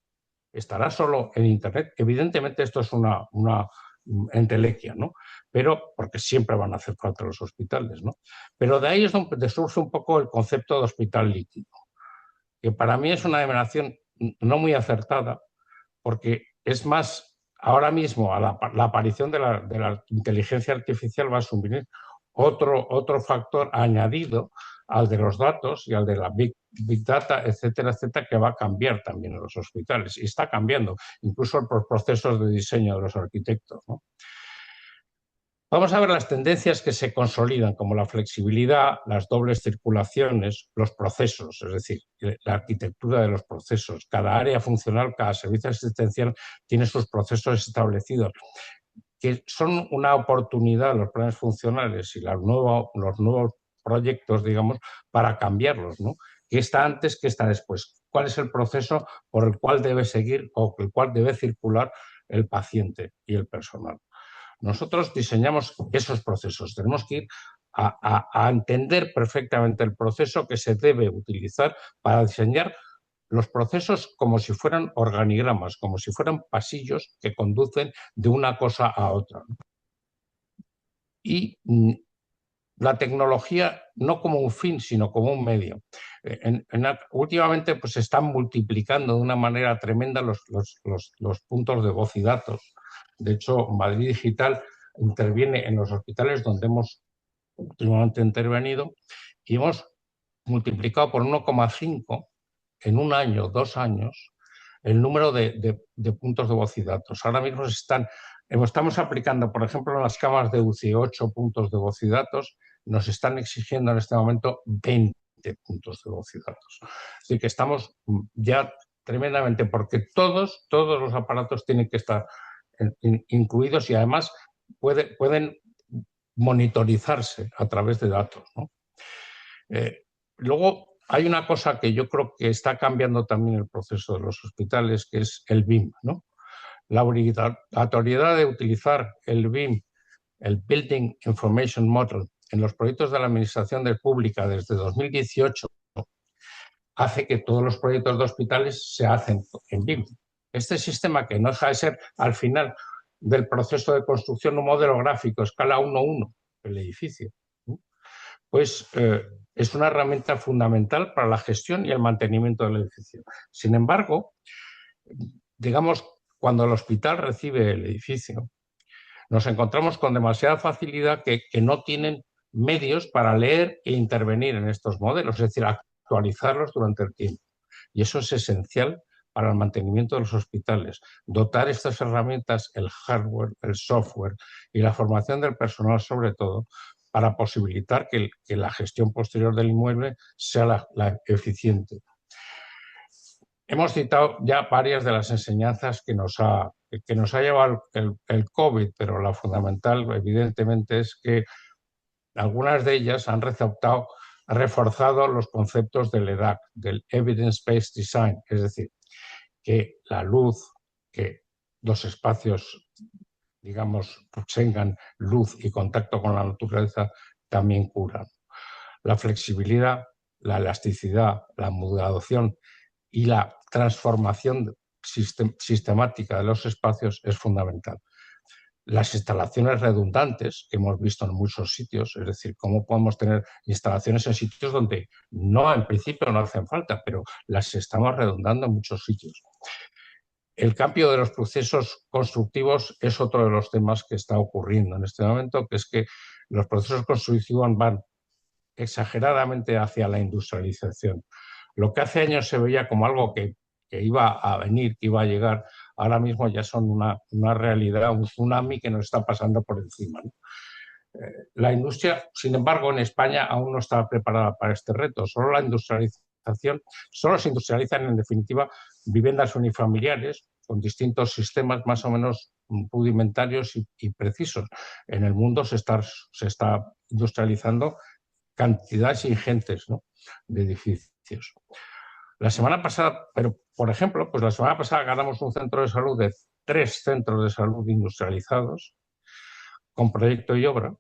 estará solo en Internet. Evidentemente esto es una entelequia, ¿no? Pero porque siempre van a hacer falta los hospitales, ¿no? Pero de ahí es donde surge un poco el concepto de hospital líquido, que para mí es una denominación no muy acertada, porque es más, ahora mismo la aparición de la inteligencia artificial va a asumir otro factor añadido al de los datos y al de la Big Data, etcétera, etcétera, que va a cambiar también en los hospitales. Y está cambiando, incluso por procesos de diseño de los arquitectos, ¿no? Vamos a ver las tendencias que se consolidan, como la flexibilidad, las dobles circulaciones, los procesos, es decir, la arquitectura de los procesos. Cada área funcional, cada servicio asistencial tiene sus procesos establecidos, que son una oportunidad, los planes funcionales y los nuevos proyectos, digamos, para cambiarlos, ¿no? ¿Qué está antes, qué está después? ¿Cuál es el proceso por el cual debe seguir o el cual debe circular el paciente y el personal? Nosotros diseñamos esos procesos. Tenemos que ir a entender perfectamente el proceso que se debe utilizar para diseñar los procesos como si fueran organigramas, como si fueran pasillos que conducen de una cosa a otra. Y la tecnología no como un fin, sino como un medio. Últimamente pues, se están multiplicando de una manera tremenda los puntos de voz y datos. De hecho, Madrid Digital interviene en los hospitales donde hemos últimamente intervenido y hemos multiplicado por 1,5 en un año, 2 años, el número de puntos de voz y datos. Ahora mismo estamos aplicando, por ejemplo, en las camas de UCI 8 puntos de voz y datos, nos están exigiendo en este momento 20 puntos de voz y datos. Así que estamos ya tremendamente, porque todos los aparatos tienen que estar incluidos y además pueden monitorizarse a través de datos, ¿no? Luego hay una cosa que yo creo que está cambiando también el proceso de los hospitales, que es el BIM, ¿no? La obligatoriedad de utilizar el BIM, el Building Information Model, en los proyectos de la Administración Pública desde 2018 hace que todos los proyectos de hospitales se hacen en BIM. Este sistema, que no deja de ser al final del proceso de construcción un modelo gráfico, escala 1:1 del edificio, pues es una herramienta fundamental para la gestión y el mantenimiento del edificio. Sin embargo, digamos, cuando el hospital recibe el edificio, nos encontramos con demasiada facilidad que no tienen medios para leer e intervenir en estos modelos, es decir, actualizarlos durante el tiempo. Y eso es esencial para el mantenimiento de los hospitales. Dotar estas herramientas, el hardware, el software y la formación del personal sobre todo, para posibilitar que la gestión posterior del inmueble sea la eficiente. Hemos citado ya varias de las enseñanzas que nos ha llevado el COVID, pero la fundamental, evidentemente, es que algunas de ellas han reforzado los conceptos del EDAC, del Evidence-Based Design, es decir, que la luz, que los espacios, digamos, tengan luz y contacto con la naturaleza, también curan. La flexibilidad, la elasticidad, la modulación y la transformación sistemática de los espacios es fundamental. Las instalaciones redundantes que hemos visto en muchos sitios, es decir, cómo podemos tener instalaciones en sitios donde en principio no hacen falta, pero las estamos redundando en muchos sitios. El cambio de los procesos constructivos es otro de los temas que está ocurriendo en este momento, que es que los procesos constructivos van exageradamente hacia la industrialización. Lo que hace años se veía como algo que iba a venir, que iba a llegar, ahora mismo ya son una realidad, un tsunami que nos está pasando por encima, ¿no? La industria, sin embargo, en España aún no está preparada para este reto. Solo se industrializan, en definitiva, viviendas unifamiliares con distintos sistemas más o menos rudimentarios y precisos. En el mundo se está industrializando cantidades ingentes, ¿no?, de edificios. La semana pasada, por ejemplo, la semana pasada ganamos un centro de salud de 3 centros de salud industrializados con proyecto y obra,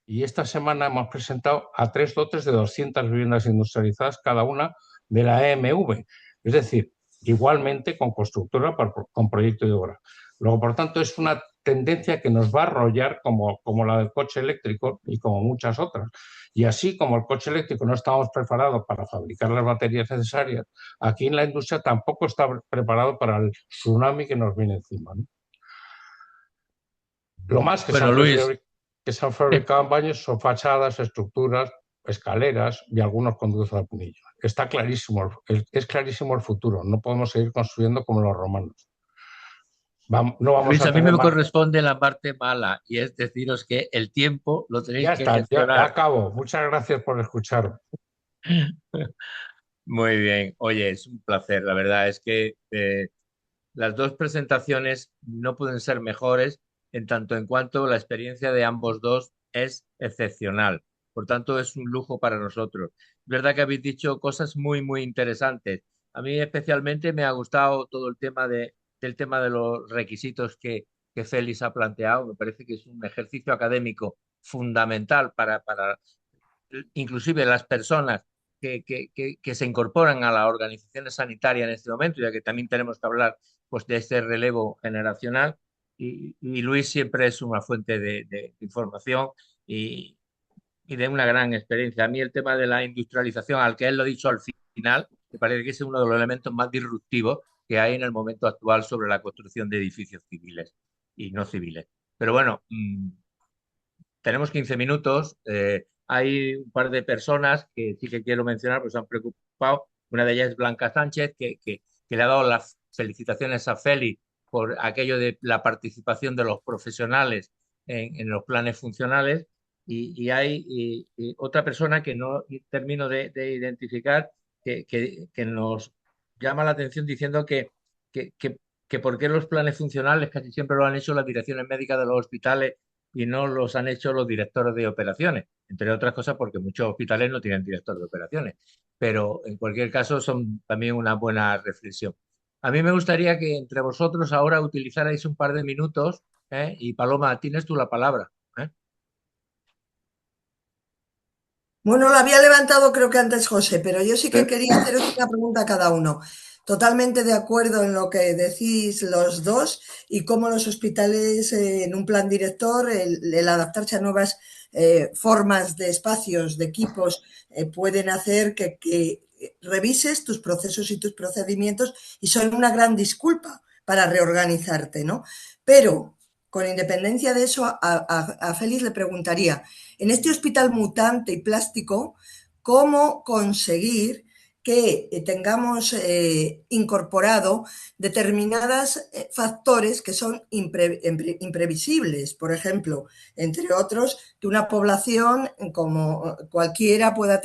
y esta semana hemos presentado a 3 lotes de 200 viviendas industrializadas, cada una de la EMV, es decir, igualmente con constructora, con proyecto y obra. Luego, por tanto, es una tendencia que nos va a arrollar como la del coche eléctrico y como muchas otras. Y así como el coche eléctrico no estamos preparados para fabricar las baterías necesarias, aquí en la industria tampoco está preparado para el tsunami que nos viene encima, ¿no? Lo más que se han fabricado en baños son fachadas, estructuras, escaleras y algunos conductos de apunillo. Está clarísimo, es clarísimo el futuro. No podemos seguir construyendo como los romanos. Luis, a mí me corresponde la parte mala, y es deciros que el tiempo lo tenéis que gestionar. Ya acabo. Muchas gracias por escuchar. Muy bien. Oye, es un placer. La verdad es que las dos presentaciones no pueden ser mejores en tanto en cuanto la experiencia de ambos dos es excepcional. Por tanto, es un lujo para nosotros. Es verdad que habéis dicho cosas muy, muy interesantes. A mí especialmente me ha gustado todo el tema del tema de los requisitos que Félix ha planteado. Me parece que es un ejercicio académico fundamental para inclusive las personas que se incorporan a las organizaciones sanitarias en este momento, ya que también tenemos que hablar, pues, de este relevo generacional. Y Luis siempre es una fuente de información y de una gran experiencia. A mí el tema de la industrialización, al que él lo ha dicho al final, me parece que es uno de los elementos más disruptivos que hay en el momento actual sobre la construcción de edificios civiles y no civiles. Pero bueno, tenemos 15 minutos. Hay un par de personas que sí que quiero mencionar, pues se han preocupado. Una de ellas es Blanca Sánchez, que le ha dado felicitaciones a Félix por aquello de la participación de los profesionales en los planes funcionales. Y hay otra persona que no termino de identificar que nos llama la atención diciendo que, que, que por qué los planes funcionales casi siempre lo han hecho las direcciones médicas de los hospitales y no los han hecho los directores de operaciones, entre otras cosas porque muchos hospitales no tienen director de operaciones, pero en cualquier caso son también una buena reflexión. A mí me gustaría que entre vosotros ahora utilizarais un par de minutos, y Paloma, tienes tú la palabra. Bueno, lo había levantado creo que antes José, pero yo sí que quería haceros una pregunta a cada uno. Totalmente de acuerdo en lo que decís los dos y cómo los hospitales en un plan director, el adaptarse a nuevas formas de espacios, de equipos, pueden hacer que revises tus procesos y tus procedimientos y son una gran disculpa para reorganizarte, ¿no? Pero con independencia de eso, a Félix le preguntaría, en este hospital mutante y plástico, ¿cómo conseguir que tengamos incorporado determinados factores que son imprevisibles? Por ejemplo, entre otros, que una población como cualquiera pueda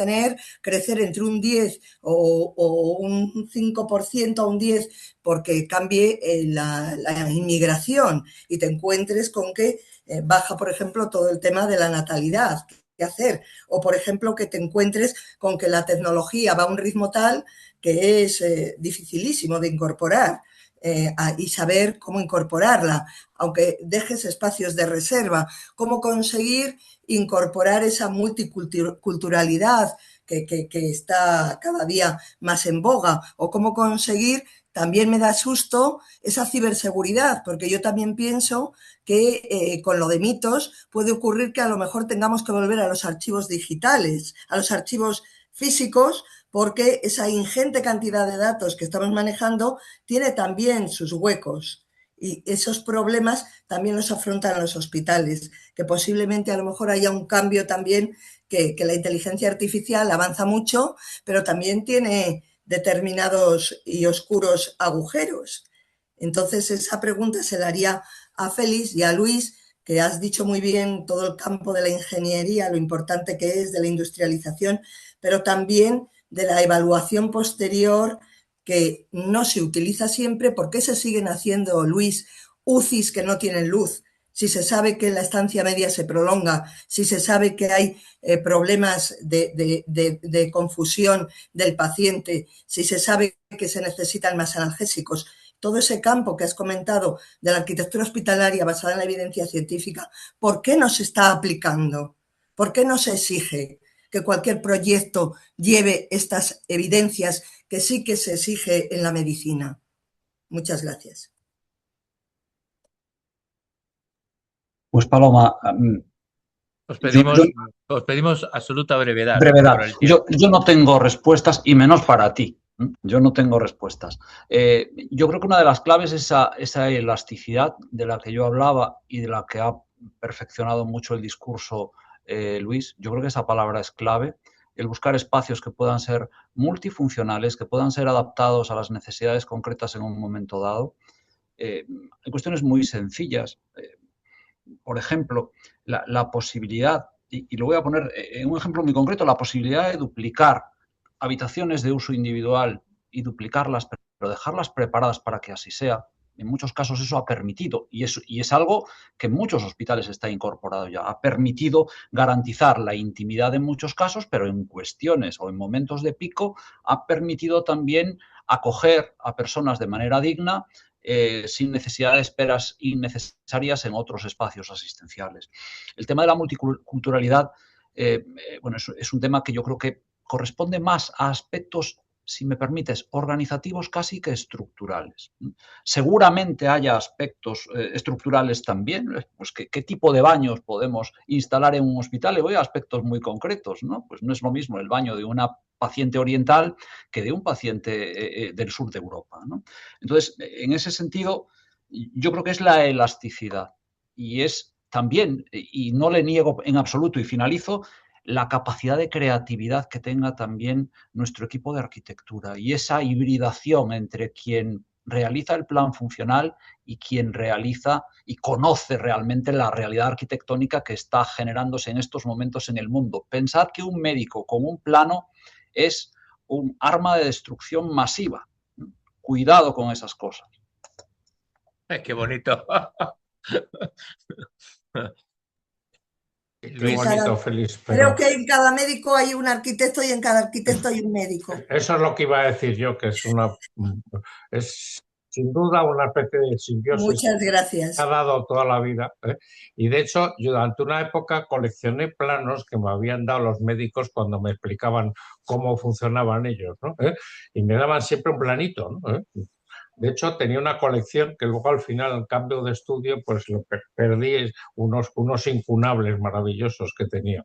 crecer entre un 10 o un 5% a un 10 porque cambie la inmigración y te encuentres con que baja, por ejemplo, todo el tema de la natalidad. ¿Qué hacer? O, por ejemplo, que te encuentres con que la tecnología va a un ritmo tal que es dificilísimo de incorporar y saber cómo incorporarla, aunque dejes espacios de reserva, cómo conseguir incorporar esa multiculturalidad que está cada día más en boga, o cómo conseguir, también me da susto, esa ciberseguridad, porque yo también pienso que con lo de mitos puede ocurrir que a lo mejor tengamos que volver a los archivos digitales, a los archivos físicos, porque esa ingente cantidad de datos que estamos manejando tiene también sus huecos. Y esos problemas también los afrontan los hospitales, que posiblemente a lo mejor haya un cambio también, que la inteligencia artificial avanza mucho, pero también tiene determinados y oscuros agujeros. Entonces, esa pregunta se la haría a Félix y a Luis, que has dicho muy bien todo el campo de la ingeniería, lo importante que es de la industrialización, pero también de la evaluación posterior que no se utiliza siempre. ¿Por qué se siguen haciendo, Luis, UCIs que no tienen luz? Si se sabe que la estancia media se prolonga, si se sabe que hay problemas de confusión del paciente, si se sabe que se necesitan más analgésicos. Todo ese campo que has comentado de la arquitectura hospitalaria basada en la evidencia científica, ¿por qué no se está aplicando? ¿Por qué no se exige que cualquier proyecto lleve estas evidencias que sí que se exige en la medicina? Muchas gracias. Pues Paloma, Os pedimos absoluta brevedad. brevedad. Por el tiempo. Yo no tengo respuestas y menos para ti. Yo no tengo respuestas. Yo creo que una de las claves es esa elasticidad de la que yo hablaba y de la que ha perfeccionado mucho el discurso Luis. Yo creo que esa palabra es clave. El buscar espacios que puedan ser multifuncionales, que puedan ser adaptados a las necesidades concretas en un momento dado. Hay cuestiones muy sencillas. Por ejemplo, la posibilidad, y lo voy a poner en un ejemplo muy concreto, la posibilidad de duplicar habitaciones de uso individual y duplicarlas, pero dejarlas preparadas para que así sea. En muchos casos eso ha permitido, y es algo que en muchos hospitales está incorporado ya, ha permitido garantizar la intimidad en muchos casos, pero en cuestiones o en momentos de pico ha permitido también acoger a personas de manera digna sin necesidad de esperas innecesarias en otros espacios asistenciales. El tema de la multiculturalidad, bueno, es un tema que yo creo que corresponde más a aspectos, si me permites, organizativos casi que estructurales. Seguramente haya aspectos estructurales también, pues ¿qué tipo de baños podemos instalar en un hospital? Y voy a aspectos muy concretos, ¿no? Pues no es lo mismo el baño de una paciente oriental que de un paciente del sur de Europa, ¿no? Entonces, en ese sentido, yo creo que es la elasticidad y es también, y no le niego en absoluto y finalizo, la capacidad de creatividad que tenga también nuestro equipo de arquitectura y esa hibridación entre quien realiza el plan funcional y quien realiza y conoce realmente la realidad arquitectónica que está generándose en estos momentos en el mundo. Pensad que un médico con un plano es un arma de destrucción masiva. Cuidado con esas cosas. Qué bonito. Qué Luis. bonito, Félix. Creo que en cada médico hay un arquitecto y en cada arquitecto hay un médico. Eso es lo que iba a decir yo, que es sin duda una especie de simbiosis Muchas que gracias. ha dado toda la vida, ¿eh? Y de hecho, yo durante una época coleccioné planos que me habían dado los médicos cuando me explicaban cómo funcionaban ellos, ¿no? Y me daban siempre un planito, ¿no? De hecho, tenía una colección que luego al final, al cambio de estudio, pues lo perdí unos incunables maravillosos que tenía.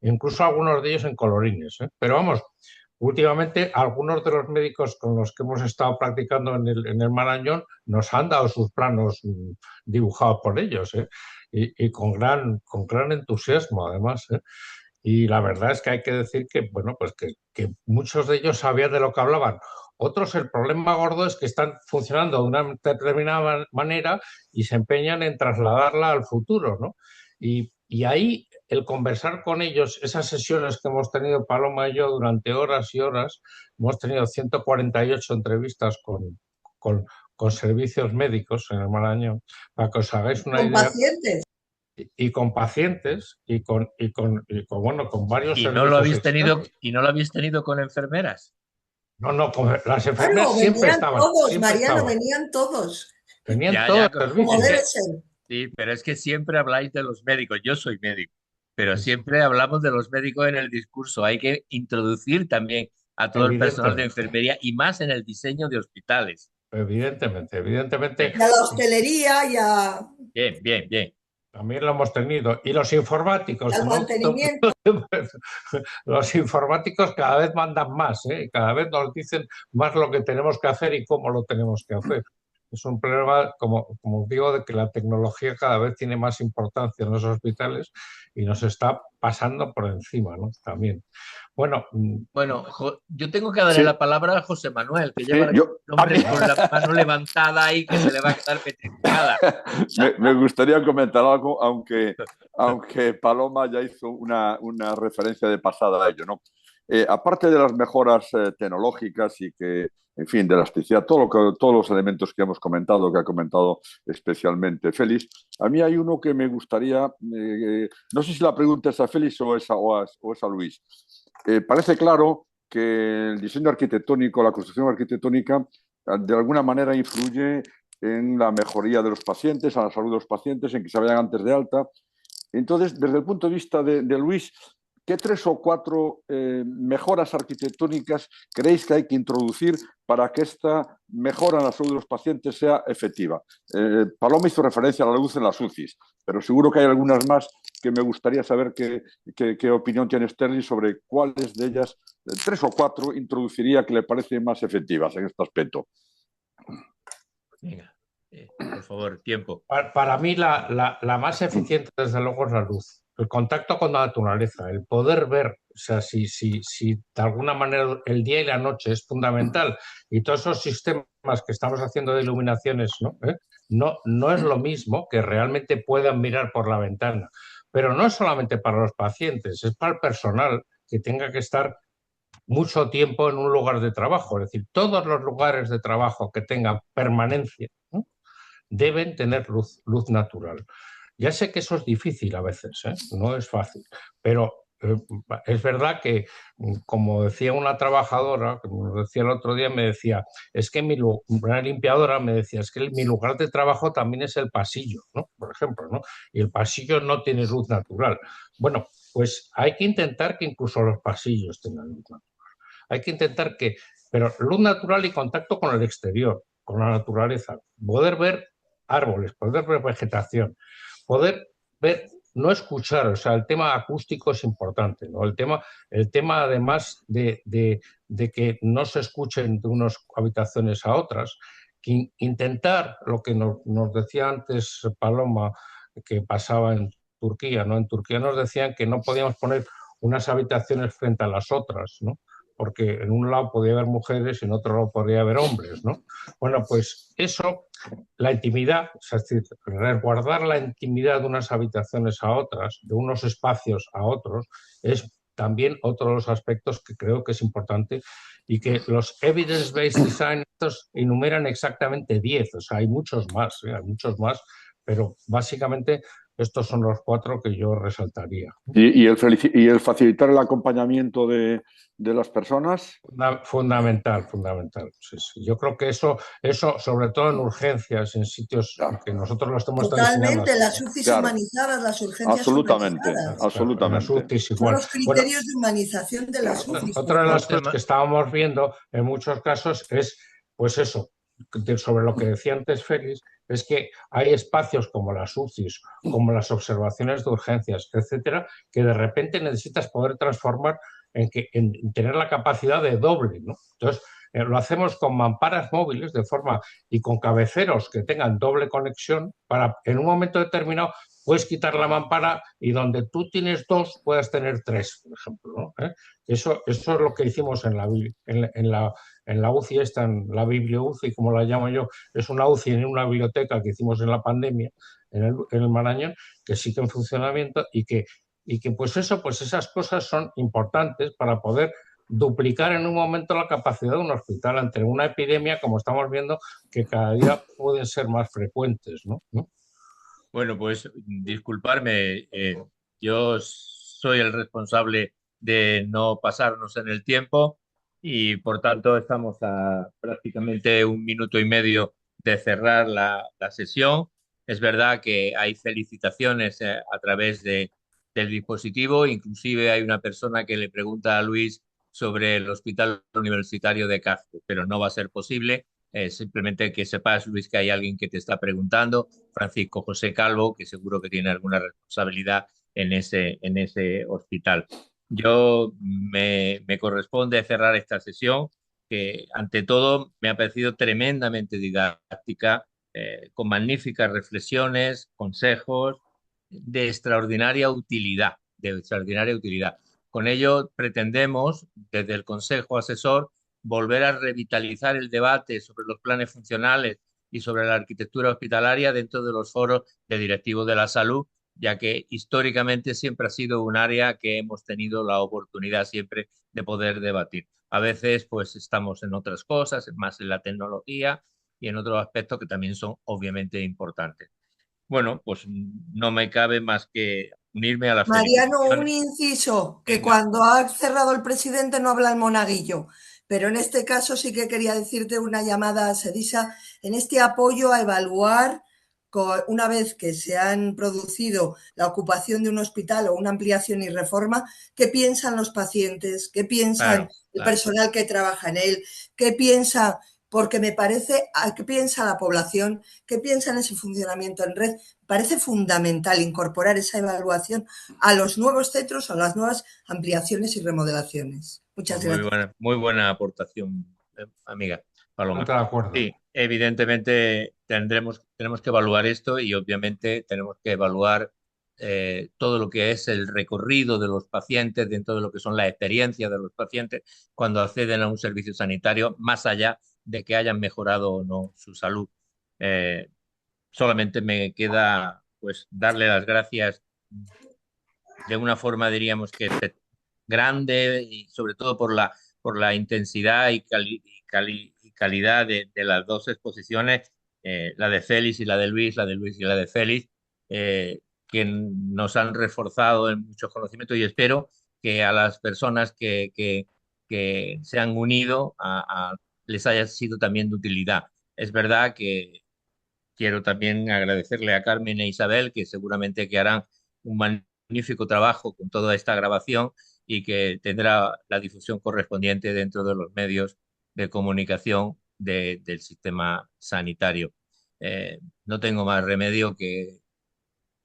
Incluso algunos de ellos en colorines, ¿eh? Pero vamos, últimamente algunos de los médicos con los que hemos estado practicando en el Marañón nos han dado sus planos dibujados por ellos, ¿eh? Y con gran entusiasmo además, ¿eh? Y la verdad es que hay que decir que, bueno, pues que muchos de ellos sabían de lo que hablaban. Otros, el problema gordo es que están funcionando de una determinada manera y se empeñan en trasladarla al futuro, ¿no? Y ahí el conversar con ellos, esas sesiones que hemos tenido Paloma y yo durante horas y horas, hemos tenido 148 entrevistas con servicios médicos en el Marañón, para que os hagáis una Con idea. pacientes. Y con pacientes bueno, con varios ¿Y servicios no lo habéis tenido, externos. y no lo habéis tenido con enfermeras? No, las enfermeras Claro, siempre venían estaban, todos, siempre Mariano, estaban. venían todos, Tenían Ya, todo ya, el como servicio. es debe que, ser. sí, pero es que siempre habláis de los médicos. Yo soy médico, pero siempre hablamos de los médicos en el discurso. Hay que introducir también a todo el personal de Evidentemente, enfermería y más en el diseño de hospitales. evidentemente. Y a la hostelería y Bien, bien, bien. También lo hemos tenido. Y los informáticos, al mantenimiento. los informáticos cada vez mandan más, ¿eh? Cada vez nos dicen más lo que tenemos que hacer y cómo lo tenemos que hacer. Es un problema, como digo, de que la tecnología cada vez tiene más importancia en los hospitales y nos está pasando por encima, ¿no? También. Bueno, Bueno, yo tengo que darle Sí, la palabra a José Manuel, que sí, lleva el yo, hombre con la mano levantada y que se le va a quedar petrificada. me gustaría comentar algo, aunque Paloma ya hizo una referencia de pasada a ello, ¿no? Aparte de las mejoras tecnológicas y que, en fin, de elasticidad, todos los elementos que hemos comentado, que ha comentado especialmente Félix, a mí hay uno que me gustaría, no sé si la pregunta es a Félix o es a Luis. Parece claro que el diseño arquitectónico, la construcción arquitectónica, de alguna manera influye en la mejoría de los pacientes, a la salud de los pacientes, en que se vayan antes de alta. Entonces, desde el punto de vista de Luis, ¿qué 3 o 4 mejoras arquitectónicas creéis que hay que introducir para que esta mejora en la salud de los pacientes sea efectiva? Paloma hizo referencia a la luz en las UCIs, pero seguro que hay algunas más que me gustaría saber qué opinión tiene Sterling sobre cuáles de ellas, 3 o 4, introduciría que le parecen más efectivas en este aspecto. Venga, por favor, tiempo. para mí la más eficiente, desde luego, es la luz. El contacto con la naturaleza, el poder ver, o sea, si de alguna manera el día y la noche es fundamental y todos esos sistemas que estamos haciendo de iluminaciones, ¿no? No es lo mismo que realmente puedan mirar por la ventana. Pero no es solamente para los pacientes, es para el personal que tenga que estar mucho tiempo en un lugar de trabajo. Es decir, todos los lugares de trabajo que tengan permanencia, ¿no?, deben tener luz natural. Ya sé que eso es difícil a veces, ¿eh? No es fácil, pero es verdad que, como decía una trabajadora, que me decía el otro día, me decía, es que una limpiadora me decía, es que mi lugar de trabajo también es el pasillo, ¿no? Por ejemplo, ¿no? Y el pasillo no tiene luz natural. Bueno, pues hay que intentar que incluso los pasillos tengan luz natural. Hay que intentar pero luz natural y contacto con el exterior, con la naturaleza, poder ver árboles, poder ver vegetación, poder ver, no escuchar, o sea, el tema acústico es importante, ¿no? El tema además de que no se escuchen de unas habitaciones a otras, que intentar lo que nos decía antes Paloma, que pasaba en Turquía, ¿no? En Turquía nos decían que no podíamos poner unas habitaciones frente a las otras, ¿no?, porque en un lado podía haber mujeres y en otro lado podría haber hombres, ¿no? Bueno, pues eso, la intimidad, es decir, resguardar la intimidad de unas habitaciones a otras, de unos espacios a otros, es también otro de los aspectos que creo que es importante y que los evidence-based design estos enumeran exactamente 10, o sea, hay muchos más, pero básicamente estos son los 4 que yo resaltaría. Y el facilitar el acompañamiento de las personas. Fundamental, fundamental. Sí, sí. Yo creo que eso, sobre todo en urgencias, en sitios que nosotros lo estamos diseñando. Totalmente, las UCIs humanizadas, las urgencias absolutamente, humanizadas. absolutamente. Son los criterios de humanización de las UCIs. Otra de las cosas que estábamos viendo en muchos casos es, pues eso, sobre lo que decía antes Félix, es que hay espacios como las UCIs, como las observaciones de urgencias, etcétera, que de repente necesitas poder transformar en tener la capacidad de doble, ¿no? Entonces, lo hacemos con mamparas móviles de forma y con cabeceros que tengan doble conexión para en un momento determinado puedes quitar la mampara y donde tú tienes 2 puedas tener 3, por ejemplo, ¿no? Eso es lo que hicimos en la UCI esta, en la biblio-UCI, como la llamo yo, es una UCI en una biblioteca que hicimos en la pandemia en el Marañón, que sigue en funcionamiento y que pues eso, pues esas cosas son importantes para poder duplicar en un momento la capacidad de un hospital ante una epidemia, como estamos viendo, que cada día pueden ser más frecuentes, ¿no? Bueno, pues disculparme, yo soy el responsable de no pasarnos en el tiempo y por tanto estamos a prácticamente 1 minuto y medio de cerrar la sesión. Es verdad que hay felicitaciones a través del dispositivo, inclusive hay una persona que le pregunta a Luis sobre el Hospital Universitario de Castro, pero no va a ser posible. Simplemente que sepas, Luis, que hay alguien que te está preguntando, Francisco José Calvo, que seguro que tiene alguna responsabilidad en ese hospital. Me corresponde cerrar esta sesión, que ante todo me ha parecido tremendamente didáctica, con magníficas reflexiones, consejos de extraordinaria utilidad, de extraordinaria utilidad. Con ello pretendemos, desde el Consejo Asesor, volver a revitalizar el debate sobre los planes funcionales y sobre la arquitectura hospitalaria dentro de los foros de directivos de la salud, ya que históricamente siempre ha sido un área que hemos tenido la oportunidad siempre de poder debatir. A veces pues estamos en otras cosas, más en la tecnología y en otros aspectos que también son obviamente importantes. Bueno, pues no me cabe más que unirme a las Mariano, un felicitaciones. inciso, que Venga. cuando ha cerrado el presidente no habla el monaguillo, pero en este caso sí que quería decirte una llamada a Sedisa en este apoyo a evaluar, una vez que se han producido la ocupación de un hospital o una ampliación y reforma, qué piensan los pacientes, qué piensan Claro, el claro. personal que trabaja en él, qué piensa, porque me parece, qué piensa la población, qué piensa en ese funcionamiento en red. Parece fundamental incorporar esa evaluación a los nuevos centros o a las nuevas ampliaciones y remodelaciones. Pues Muchas gracias. muy buena aportación, amiga Paloma. Totalmente de acuerdo. Sí, evidentemente tenemos que evaluar esto y obviamente tenemos que evaluar todo lo que es el recorrido de los pacientes dentro de lo que son las experiencias de los pacientes cuando acceden a un servicio sanitario, más allá de que hayan mejorado o no su salud. Eh, Solamente me queda pues darle las gracias de una forma, diríamos que grande y sobre todo por la intensidad y calidad de las dos exposiciones, la de Félix y la de Luis, la de Luis y la de Félix, que nos han reforzado en muchos conocimientos y espero que a las personas que se han unido les haya sido también de utilidad. Es verdad que quiero también agradecerle a Carmen e Isabel, que seguramente que harán un magnífico trabajo con toda esta grabación y que tendrá la difusión correspondiente dentro de los medios de comunicación del sistema sanitario. No tengo más remedio que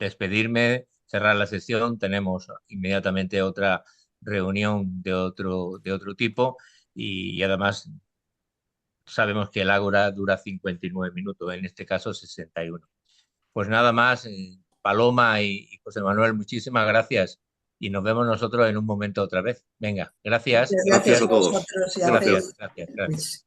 despedirme, cerrar la sesión. Tenemos inmediatamente otra reunión de otro tipo y además sabemos que el Ágora dura 59 minutos, en este caso 61. Pues nada más, Paloma y José Manuel, muchísimas gracias y nos vemos nosotros en un momento otra vez. Venga, gracias. Gracias a todos. vosotros y a Gracias, Félix. gracias, gracias.